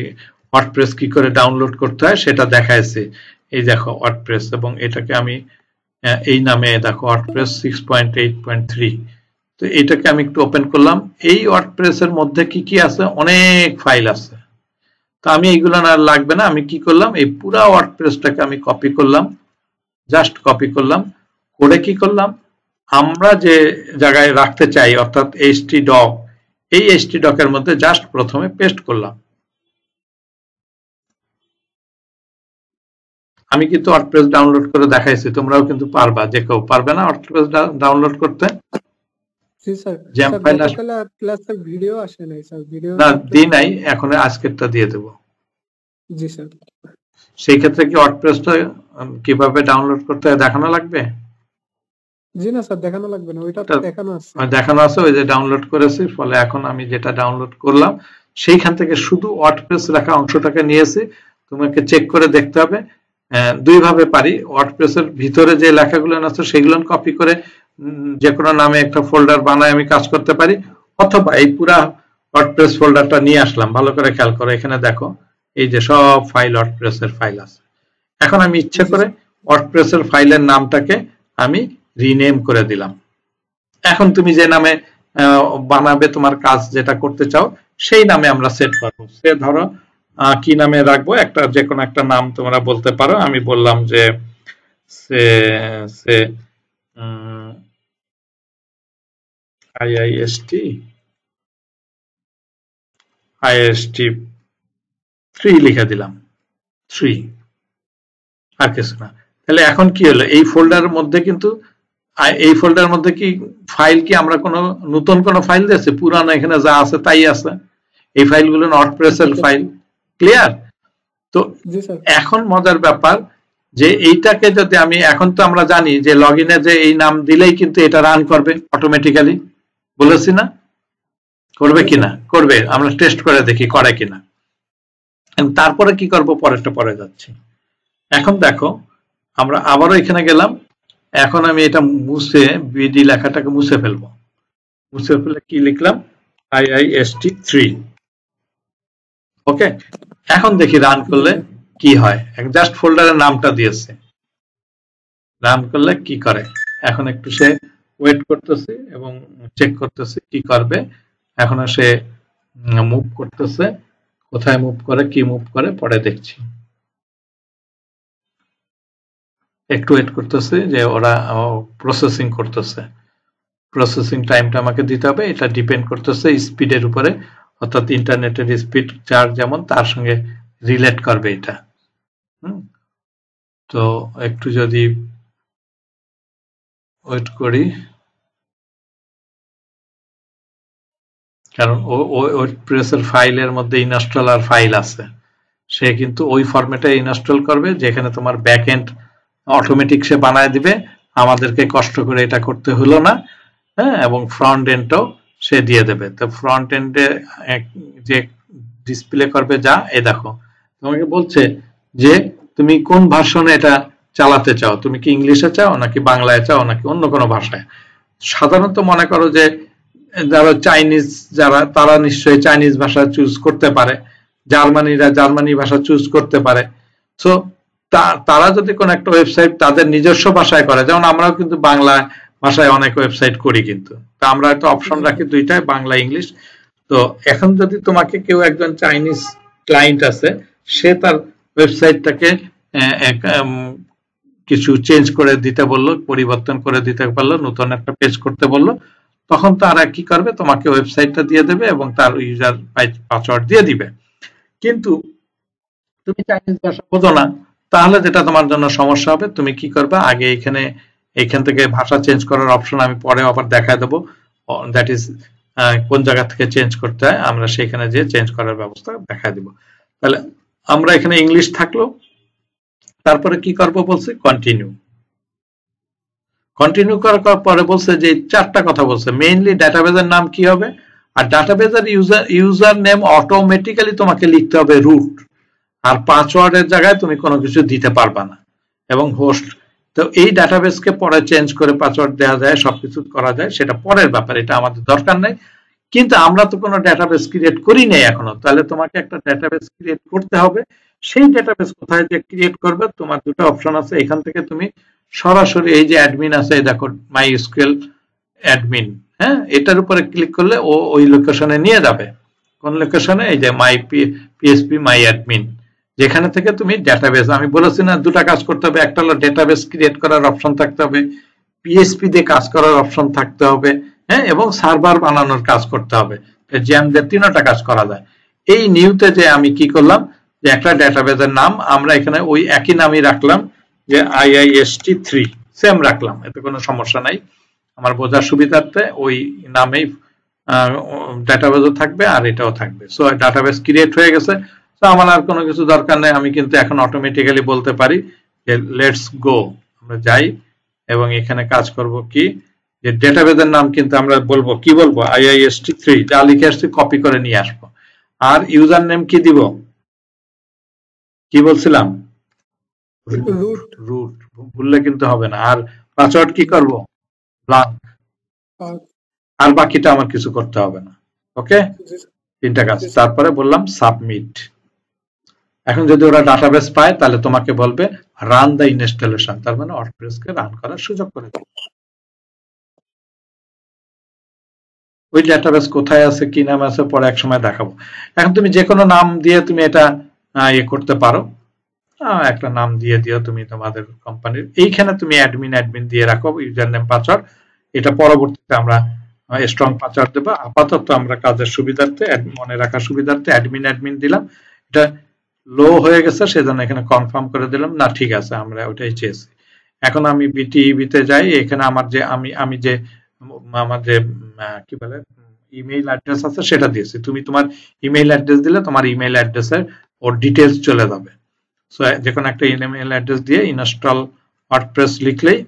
ওয়ার্ডপ্রেস কি করে ডাউনলোড করতে হয় সেটা দেখাইছি। এই দেখো ওয়ার্ডপ্রেস, এবং এটাকে আমি এই নামে দেখো ওয়ার্ডপ্রেস 6.8.3। তো এটাকে আমি একটু ওপেন করলাম। এই ওয়ার্ডপ্রেস এর মধ্যে কি আছে? অনেক ফাইল আছে। তো আমি এইগুলো আর লাগবে না। আমি কি করলাম? এই পুরো ওয়ার্ডপ্রেসটাকে আমি কপি করলাম, জাস্ট কপি করলাম, করে কি করলাম? আমরা যে জায়গায় রাখতে চাই অর্থাৎ htdoc, এই htdoc এর মধ্যে জাস্ট প্রথমে পেস্ট করলাম। আমি কিন্তু ওয়ার্ডপ্রেস ডাউনলোড করে দেখাইছি, তোমরাও কিন্তু পারবা। যে কেউ পারবে না ওয়ার্ডপ্রেস ডাউনলোড করতে? জি স্যার, জ্যাম স্যার ফাইল গতকাল ক্লাসের ভিডিও আসে নাই স্যার, ভিডিও না দিই নাই, এখন আজকেরটা দিয়ে দেব। জি স্যার। সেই ক্ষেত্রে কি ওয়ার্ডপ্রেসটা কিভাবে ডাউনলোড করতে হয় দেখানো লাগবে? জি না স্যার, দেখানো লাগবে না, ওইটা তো দেখানো আছে। দেখানো আছে, ওই যে ডাউনলোড করেছি। ফলে এখন আমি যেটা ডাউনলোড করলাম সেইখান থেকে শুধু ওয়ার্ডপ্রেস লেখা অংশটাকে নিয়েছি। তোমাকে চেক করে দেখতে হবে। দুই ভাবে পারি, ওয়ার্ডপ্রেসের ভিতরে যে লেখাগুলো আছে সেগুলো কপি করে যে কোনো নামে একটা ফোল্ডার বানায় আমি কাজ করতে পারি, অথবা এই পুরা ওয়ার্ডপ্রেস ফোল্ডারটা নিয়ে আসলাম। ভালো করে খেয়াল করো, এখানে দেখো এই যে সব ফাইল ওয়ার্ডপ্রেসের ফাইল আছে। এখন আমি ইচ্ছে করে ওয়ার্ডপ্রেসের ফাইলের নামটাকে আমি রিনেম করে দিলাম। এখন তুমি যে নামে বানাবে, তোমার কাজ যেটা করতে চাও সেই নামে আমরা সেট করবো। সে ধরো কি নামে রাখবো, একটা যে কোনো একটা নাম তোমরা বলতে পারো। আমি বললাম যে সে IIST 3 লিখে দিলাম, 3, আর কিছু না। তাহলে এখন কি হলো? এই ফোল্ডারের মধ্যে কিন্তু কি ফাইল, কি আমরা কোনো নতুন কোনো ফাইল দিয়েছি? পুরানো এখানে যা আছে তাই আছে। এই ফাইলগুলো ওয়ার্ডপ্রেসের ফাইল। ক্লিয়ার? তো এখন মজার ব্যাপার যে এইটাকে যদি আমি, এখন তো আমরা জানি যে লগইনে যে এই নাম দিলেই কিন্তু এটা রান করবে অটোমেটিক্যালি, বলেছি না? করবে কিনা? করবে। আমরা টেস্ট করে দেখি করে কিনা। তারপরে কি করব পরেরটা পরে যাচ্ছি। এখন দেখো আমরা আবারও এখানে গেলাম। এখন আমি এটা মুছে বিডি লেখাটাকে মুছে ফেলবো। মুছে ফেলে কি লিখলাম? IIST 3। ওকে, এখন দেখি রান করলে কি হয়। জাস্ট ফোল্ডারের নামটা দিয়েছে, রান করলে কি করে। এখন একটু সে ওয়েট করতেছে এবং চেক করতেছে কি করবে। এখন সে মুভ করতেছে, কোথায় মুভ করে, কি মুভ করে পরে দেখছি। একটু ওয়েট করতেছে যে ওরা প্রসেসিং করতেছে। প্রসেসিং টাইমটা আমাকে দিতে হবে। এটা ডিপেন্ড করতেছে স্পিডের উপরে, অর্থাৎ ইন্টারনেটের স্পিড যার যেমন তার সঙ্গে রিলেট করবে এটা। তো একটু যদি ওয়েট করি, কারণ ওয়ার্ডপ্রেসের ফাইলের মধ্যে ইনস্টলার ফাইল আছে। সে কিন্তু ওই ফরম্যাটে ইনস্টল করবে যেখানে তোমার ব্যাকএন্ড অটোমেটিক সে বানায় দিবে। আমাদেরকে কষ্ট করে এটা করতে হলো না। হ্যাঁ, এবং ফ্রন্ট এন্ডটাও সে দিয়ে দেবে। তো ফ্রন্ট এন্ডে যে ডিসপ্লে করবে যা, এই দেখো তোমাকে বলছে যে তুমি কোন ভার্সনে এটা চালাতে চাও, তুমি কি ইংলিশে চাও নাকি বাংলায় চাও নাকি অন্য কোনো ভাষায়। সাধারণত মনে করো যে যারা চাইনিজ, যারা তারা নিশ্চয়ই চাইনিজ ভাষা চুজ করতে পারে, জার্মানিরা জার্মানি ভাষা চুজ করতে পারে। সো তারা যদি কোনো একটা ওয়েবসাইট তাদের নিজস্ব ভাষায় করে, যেমন আমরাও কিন্তু বাংলা ভাষায় অনেক ওয়েবসাইট করি, কিন্তু তা আমরা একটা অপশন রাখি দুইটাই, বাংলা ইংলিশ। তো এখন যদি তোমাকে কেউ একজন চাইনিজ ক্লায়েন্ট আছে, সে তার ওয়েবসাইটটাকে কিছু চেঞ্জ করে দিতে বললো, পরিবর্তন করে দিতে পারলো, নতুন একটা পেজ করতে বললো, তখন তারা কি করবে, তোমাকে ওয়েবসাইটটা দিয়ে দেবে এবং তার ইউজার পাসওয়ার্ড দিয়ে দিবে। কিন্তু তুমি চাইনিজ ভাষা বোঝো না, তাহলে যেটা তোমার জন্য সমস্যা হবে, তুমি কি করবে, আগে এখান থেকে ভাষা চেঞ্জ করার অপশন আমি পরে আবার দেখায় দেবো, দ্যাট ইজ কোন জায়গা থেকে চেঞ্জ করতে হয়, আমরা সেখানে যে চেঞ্জ করার ব্যবস্থা দেখায় দিব। তাহলে আমরা এখানে ইংলিশ থাকলো, তারপরে কি করব বলছে, কন্টিনিউ। কন্টিনিউ করার পরে বলছে যে চারটা কথা বলছে, মেইনলি ডাটাবেজের নাম কি হবে, আর ডাটাবেজের ইউজার নেম অটোমেটিক্যালি তোমাকে লিখতে হবে রুট, আর পাসওয়ার্ডের জায়গায় তুমি কোনো কিছু দিতে পারবা না, এবং হোস্ট। তো এই ডাটাবেসকে পরে চেঞ্জ করে পাসওয়ার্ড দেওয়া যায়, সবকিছু করা যায়, সেটা পরের ব্যাপার, এটা আমাদের দরকার নেই। কিন্তু আমরা তো কোনো ডাটাবেস ক্রিয়েট করি নাই এখনো, তাহলে তোমাকে একটা ডাটাবেস ক্রিয়েট করতে হবে। সেই ডাটাবেস কোথায় যে ক্রিয়েট করবে, তোমার দুটো অপশন আছে, এখান থেকে তুমি সরাসরি এই যে অ্যাডমিন আছে, দেখো মাই এসকিউএল অ্যাডমিন, হ্যাঁ, এটার উপরে ক্লিক করলে ও ওই লোকেশনে নিয়ে যাবে। কোন লোকেশনে, এই যে মাই পিএসপি মাই অ্যাডমিন, যেখানে থেকে তুমি ডেটাবেস, আমি বলেছি না দুটা কাজ করতে হবে, একটা হলো ডেটাবেস ক্রিয়েট করার অপশন থাকতে হবে, পিএসপি দিয়ে কাজ করার অপশন থাকতে হবে, হ্যাঁ, এবং সার্ভার বানানোর কাজ করতে হবে, জ্যাম দিয়ে তিনটা কাজ করা যায়। এই নিউতে যে আমি কি করলাম, যে একটা ডেটাবেসের নাম আমরা এখানে ওই একই নামই রাখলাম, যে IIST3 সেম রাখলাম, এতে কোনো সমস্যা নাই, আমার বোঝার সুবিধার্থে ওই নামেই ডেটাবেসও থাকবে আর এটাও থাকবে। সো ডাটাবেস ক্রিয়েট হয়ে গেছে, তো আমার আর কোনো কিছু দরকার নেই, আমি কিন্তু এখন অটোমেটিক্যালি বলতে পারি যে লেটস গো, আমরা যাই এবং এখানে কাজ করব কি, যে ডেটাবেসের নাম কিন্তু আমরা বলবো, কি বলবো, IIST3, যা লিখে আসছি কপি করে নিয়ে আসবো। আর ইউজার নেম কি দিব, কি বলছিলাম, রুট, ভুললে কিন্তু হবে না। আর পাসওয়ার্ড কি করব, ব্ল্যাঙ্ক, আর বাকিটা আমার কিছু করতে হবে না। ওকে, তিনটা কাজ। তারপরে বললাম সাবমিট। এখন যদি ওরা ডাটাবেস পায়, তাহলে তোমাকে বলবে রান দ্য ইনস্টলেশন, তার মানে ওয়ার্ডপ্রেসকে রান করার সুযোগ করে দেবে। ওই ডাটাবেস কোথায় আছে, কি নাম আছে, পরে এক সময় দেখাবো। এখন তুমি যে কোনো নাম দিয়ে তুমি এটা ইয়ে করতে পারো, একটা নাম দিয়ে দিও তুমি তোমাদের কোম্পানির, এইখানে তুমি অ্যাডমিন দিয়ে রাখো ইউজার নেম পাসওয়ার্ড, এটা পরবর্তীতে আমরা স্ট্রং পাসওয়ার্ড দেবো। আপাতত আমরা কাজের সুবিধার্থে, মনে রাখার সুবিধার্থে অ্যাডমিন দিলাম, এটা লো হয়ে গেছে সেজন্য এখানে কনফার্ম করে দিলাম, না ঠিক আছে, আমরা ওটাই চেয়েছি। এখন আমি বিটিভিতে যাই, এখানে আমার যে আমি যে আমার যে কি বলে ইমেইল অ্যাড্রেস আছে সেটা দিয়েছি, তুমি তোমার ইমেইল অ্যাড্রেস দিলে তোমার ইমেইল অ্যাড্রেসের ওর ডিটেলস চলে যাবে। সো যে কোনো একটা ইমেইল অ্যাড্রেস দিয়ে ইনস্টল ওয়ার্ডপ্রেস লিখলেই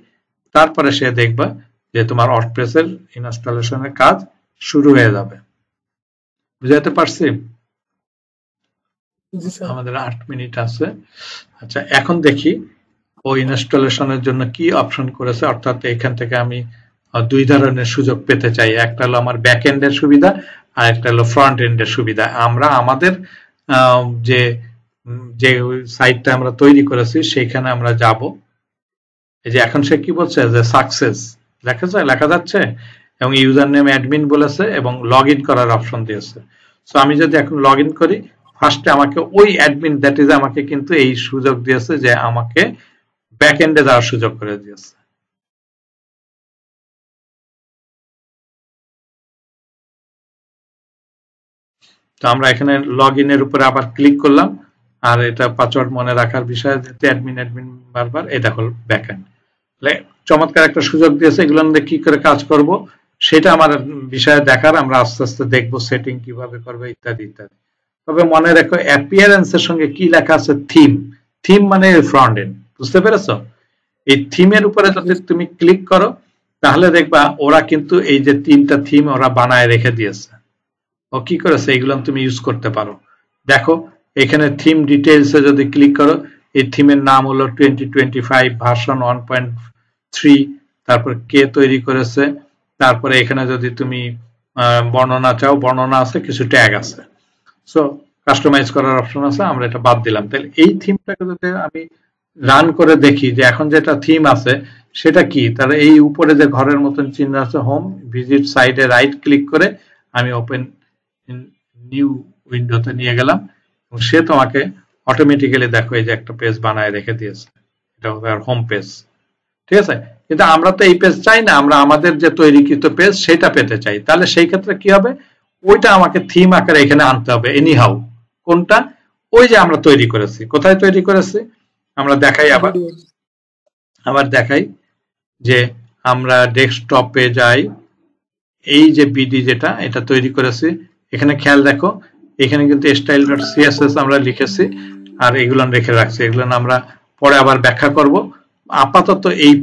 তারপরে সে দেখবে যে তোমার ওয়ার্ডপ্রেসের ইনস্টলেশনের কাজ শুরু হয়ে যাবে। বুঝাতে পারছি? আমাদের 8 মিনিট আছে। আচ্ছা, এখন দেখি ও ইনস্টলেশনের জন্য কি অপশন করেছে, অর্থাৎ এখান থেকে আমি দুই ধরনের সুযোগ পেতে চাই, একটা হলো আমার ব্যাক এন্ডের সুবিধা আর একটা হলো ফ্রন্ট এন্ডের সুবিধা। আমরা আমাদের যে সাইটটা আমরা তৈরি করেছি সেখানে আমরা যাব। এই যে এখন সে কি বলছে, যে সাকসেস লেখা যাচ্ছে এবং ইউজার নেম অ্যাডমিন বলেছে এবং লগ ইন করার অপশন দিয়েছে। সো আমি যদি এখন লগ ইন করি, ফার্স্টে আমাকে ওই অ্যাডমিন, দ্যাট ইজ আমাকে কিন্তু এই সুযোগ দিয়েছে যে আমাকে ব্যাক এন্ডে যাওয়ার সুযোগ করে দিয়েছে। তো আমরা এখানে লগ ইনের উপরে আবার ক্লিক করলাম, আর এটা পাসওয়ার্ড মনে রাখার বিষয়ে যেতে অ্যাডমিন বারবার, এই দেখো ব্যাক এন্ড, চমৎকার একটা সুযোগ দিয়েছে। এগুলো নিয়ে কি করে কাজ করব সেটা আমার বিষয়ে দেখার, আমরা আস্তে আস্তে দেখবো সেটিং কিভাবে করবে ইত্যাদি ইত্যাদি। তবে মনে রাখো অ্যাপিয়ারেন্সের সঙ্গে কি লেখা আছে, থিম মানে ফ্রন্ট এন্ড, বুঝতে পেরেছো? এই থিমের উপরে যদি তুমি ক্লিক করো তাহলে দেখবা ওরা কিন্তু এই যে 3টা থিম ওরা বানায় রেখে দিয়েছে। ও কি করেছে এগুলো তুমি ইউজ করতে পারো। দেখো এখানে থিম ডিটেইলস এ যদি ক্লিক করো, এই থিমের নাম হলো 2025 ভার্সন 1.3, তারপর কে তৈরি করেছে, তারপরে এখানে যদি তুমি বর্ণনা চাও বর্ণনা আছে, কিছু ট্যাগ আছে, সো কাস্টমাইজ করার অপশন আছে, আমরা এটা বাদ দিলাম। তাহলে এই থিমটাকে যদি আমি রান করে দেখি যে এখন যেটা থিম আছে সেটা কি, তাহলে এই উপরে যে ঘরের মতন চিহ্ন আছে হোম, ভিজিট সাইটে রাইট ক্লিক করে আমি ওপেন নিউ উইন্ডোতে নিয়ে গেলাম এবং সে তোমাকে অটোমেটিক্যালি দেখো এই যে একটা পেজ বানায় রেখে দিয়েছে, এটা হবে আর হোম পেজ। ঠিক আছে, কিন্তু আমরা তো এই পেজ চাই না, আমরা আমাদের যে তৈরিকৃত পেজ সেটা পেতে চাই। তাহলে সেই ক্ষেত্রে কি হবে, ওইটা আমাকে থিম আকারে এখানে আনতে হবে এনিহাউ। কোনটা, ওই যে আমরা তৈরি করেছি, কোথায় তৈরি করেছি আমরা দেখাই, আবার দেখাই যে আমরা ডেস্কটপে যাই, এই যে বিডি যেটা এটা তৈরি করেছি, এখানে খেয়াল দেখো এখানে কিন্তু style.css আমরা লিখেছি আর এগুলো রেখে রাখছি, এগুলো আমরা পরে আবার ব্যাখ্যা করব। আপাতত এই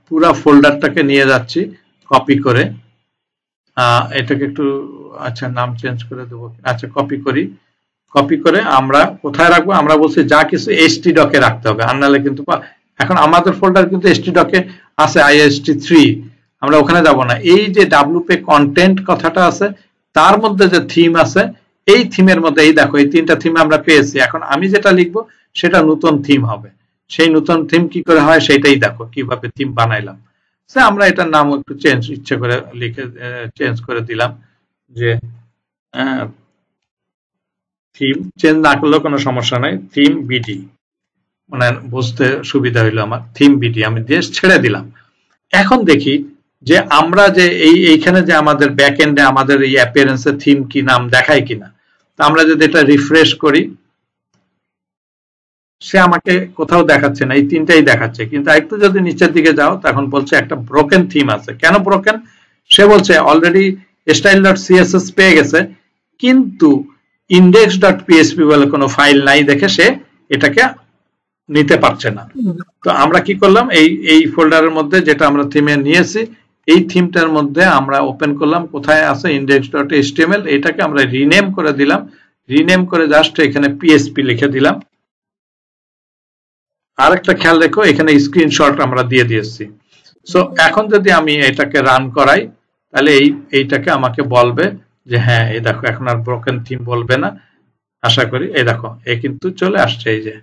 পুরা ফোল্ডারটাকে নিয়ে যাচ্ছি কপি করে, এটাকে একটু আচ্ছা নাম চেঞ্জ করে দেবো, আচ্ছা কপি করে আমরা কোথায় রাখবো, আমরা বলছি যা কিছু htdoc এ রাখতে হবে, আর নাহলে কিন্তু এখন আমাদের ফোল্ডার কিন্তু htdoc এ আছে ist3, আমরা ওখানে যাব না। এই যে wp কন্টেন্ট কথাটা আছে তার মধ্যে যে থিম আছে, এই থিমের মধ্যে এই দেখো এই 3টা থিম আমরা পেয়েছি। এখন আমি যেটা লিখবো সেটা নতুন থিম হবে, সেই নতুন থিম কি করে হয় সেটাই দেখো কিভাবে থিম বানাইলাম। আমরা এটার নাম একটু ইচ্ছে করে লিখে চেঞ্জ করে দিলাম, যে থিম চেঞ্জ না করলেও কোনো সমস্যা নাই, থিম বিডি, মানে বুঝতে সুবিধা হইলো আমার, থিম বিডি আমি দিয়ে ছেড়ে দিলাম। এখন দেখি যে আমরা যে এইখানে যে আমাদের ব্যাক এন্ডে আমাদের এই অ্যাপিয়ারেন্স এর থিম কি নাম দেখায় কিনা, তো আমরা যদি এটা রিফ্রেশ করি সে আমাকে কোথাও দেখাচ্ছে না, এই 3টাই দেখাচ্ছে, কিন্তু একটু যদি নিচের দিকে যাও তখন বলছে একটা ব্রোকেন থিম আছে। কেন ব্রোকেন, সে বলছে অলরেডি style.css পেয়ে গেছে কিন্তু index.php বলে কোনো ফাইল নাই দেখে সে এটাকে নিতে পারছে না। তো আমরা কি করলাম, এই ফোল্ডারের মধ্যে যেটা আমরা থিমে নিয়েছি এই থিমটার মধ্যে আমরা ওপেন করলাম, কোথায় আছে index.html, এটাকে আমরা রিনেম করে দিলাম, রিনেম করে জাস্ট এখানে PHP লিখে দিলাম। আরেকটা খেয়াল রেখো এখানে স্ক্রিনশট আমরা দিয়ে দিয়েছি। সো এখন যদি আমি এটাকে রান করাই তাহলে এইটাকে আমাকে বলবে যে হ্যাঁ এই দেখো এখন আর ব্রোকেন থিম বলবে না, আশা করি। এই দেখো কিন্তু চলে আসছে, এই যে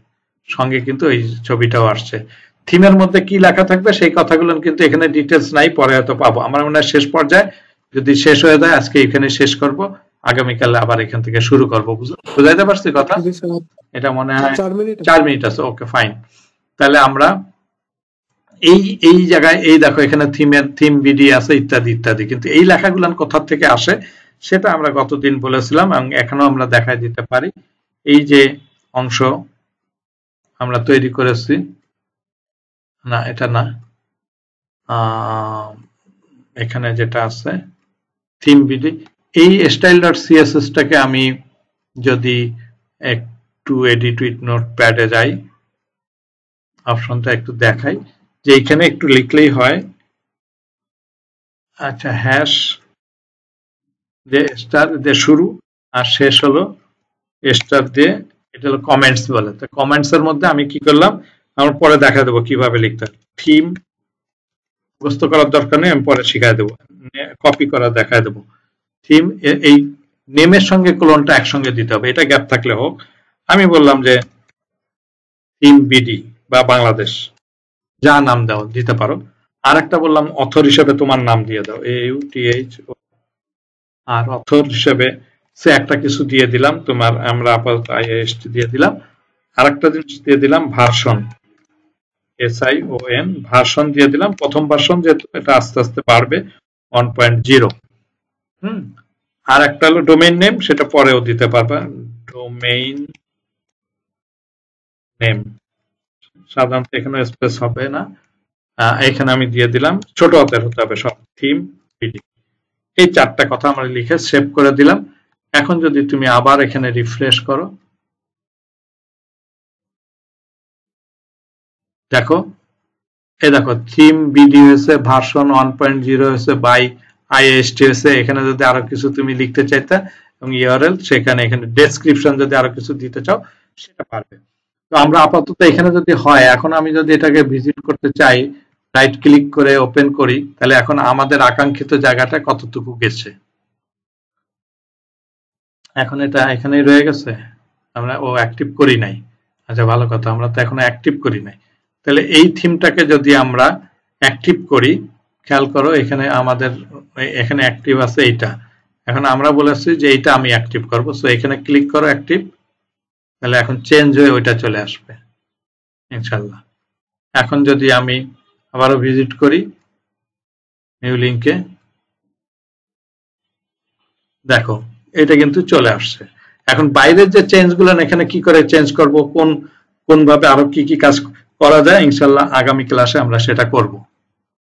সঙ্গে কিন্তু এই ছবিটাও আসছে। থিমের মধ্যে কি লেখা থাকবে সেই কথাগুলো কিন্তু এখানে ডিটেলস নাই, পরে হয়তো পাবো। আমার মনে হয় শেষ পর্যায়ে যদি শেষ হয়ে যায় আজকে এখানে শেষ করব, আগামীকাল আবার এখান থেকে শুরু করবো। বুঝাইতে পারছি কথা? এটা মনে হয় 4 মিনিট আছে, ওকে ফাইন। তাহলে আমরা এই জায়গায় এই দেখো এখানে থিম বিডি আছে ইত্যাদি ইত্যাদি, কিন্তু এই লেখাগুলো কোথা থেকে আসে সেটা আমরা গতদিন বলেছিলাম এবং এখনো আমরা দেখাই দিতে পারি। এই যে অংশ আমরা তৈরি করেছি, না এটা না, এখানে যেটা আছে থিম বিডি, এই style.css টাকে আমি যদি একটু এডিট উইথ নোটপ্যাডে যাই, অপশনটা একটু দেখাই যে এখানে একটু লিখলেই হয়। আচ্ছা হ্যাশ দিয়ে স্টার দিয়ে শুরু আর শেষ হলো স্টার দিয়ে, এটা হলো কমেন্টস বলে। তো কমেন্টস এর মধ্যে আমি কি করলাম, আমার পরে দেখা দেবো কিভাবে লিখতে হয়। থিম মুখস্থ করার দরকার নেই, আমি পরে শিখাই দেবো, কপি করা দেখায় দেবো। থিম এই নেমের সঙ্গে কোলনটা একসঙ্গে দিতে হবে, এটা গ্যাপ থাকলে হোক। আমি বললাম যে থিম বিডি বা বাংলাদেশ, যা নাম দাও দিতে পারো। আর একটা বললাম অথর হিসেবে তোমার নাম দিয়ে দাও, AUTH, আর অথর হিসেবে সে একটা কিছু দিয়ে দিলাম তোমার, আমরা আপাতত IIST দিয়ে দিলাম। আর একটা জিনিস দিয়ে দিলাম ভার্সন, SION ভার্সন দিয়ে দিলাম, প্রথম ভার্সন, যেহেতু এটা আস্তে আস্তে বাড়বে 1.0। আর একটা হলো ডোমেইন নেম, সেটা পরেও দিতে পারবা, ডোমেইন নেম, সাধারণত এখানে স্পেস হবে না, এখানে আমি দিয়ে দিলাম, ছোট হাতের হতে হবে সব, থিম বিডি। এই 4টা কথা আমরা লিখে সেভ করে দিলাম। এখন যদি তুমি আবার এখানে রিফ্রেশ করো, দেখো এই দেখো থিম বিডি হয়েছে, ভার্সন 1.0 হয়েছে, বাই আইএসটি হয়েছে। এখানে যদি আরো কিছু তুমি লিখতে চাইতে এবং ইউআরএল, সেখানে এখানে ডেসক্রিপশন যদি আরো কিছু দিতে চাও সেটা পারবে। তো আমরা আপাতত এখানে যদি হয়, এখন আমি যদি এটাকে ভিজিট করতে চাই, রাইট ক্লিক করে ওপেন করি, তাহলে এখন আমাদের আকাঙ্ক্ষিত জায়গাটা কতটুকু গেছে। এখন এটা এখানেই রয়ে গেছে, আমরা অ্যাক্টিভ করি নাই। আচ্ছা ভালো কথা, আমরা তো এখনো অ্যাক্টিভ করি নাই। তাহলে এই থিমটাকে যদি আমরা অ্যাক্টিভ করি, খেয়াল করো এখানে আমাদের এখানে অ্যাক্টিভ আছে এইটা। এখন আমরা বলেছি যে এইটা আমি অ্যাক্টিভ করব, সো এখানে ক্লিক করো অ্যাক্টিভ, তাহলে এখন চেঞ্জ হয়ে ওইটা চলে আসবে ইনশাল্লাহ। এখন যদি আমি আবারও ভিজিট করি নিউ লিঙ্কে, দেখো এটা কিন্তু চলে আসছে। এখন বাইরের যে চেঞ্জ গুলো এখানে কি করে চেঞ্জ করব, কোন ভাবে আরো কি কি কাজ করা যায়, ইনশাল্লাহ আগামী ক্লাসে আমরা সেটা করব।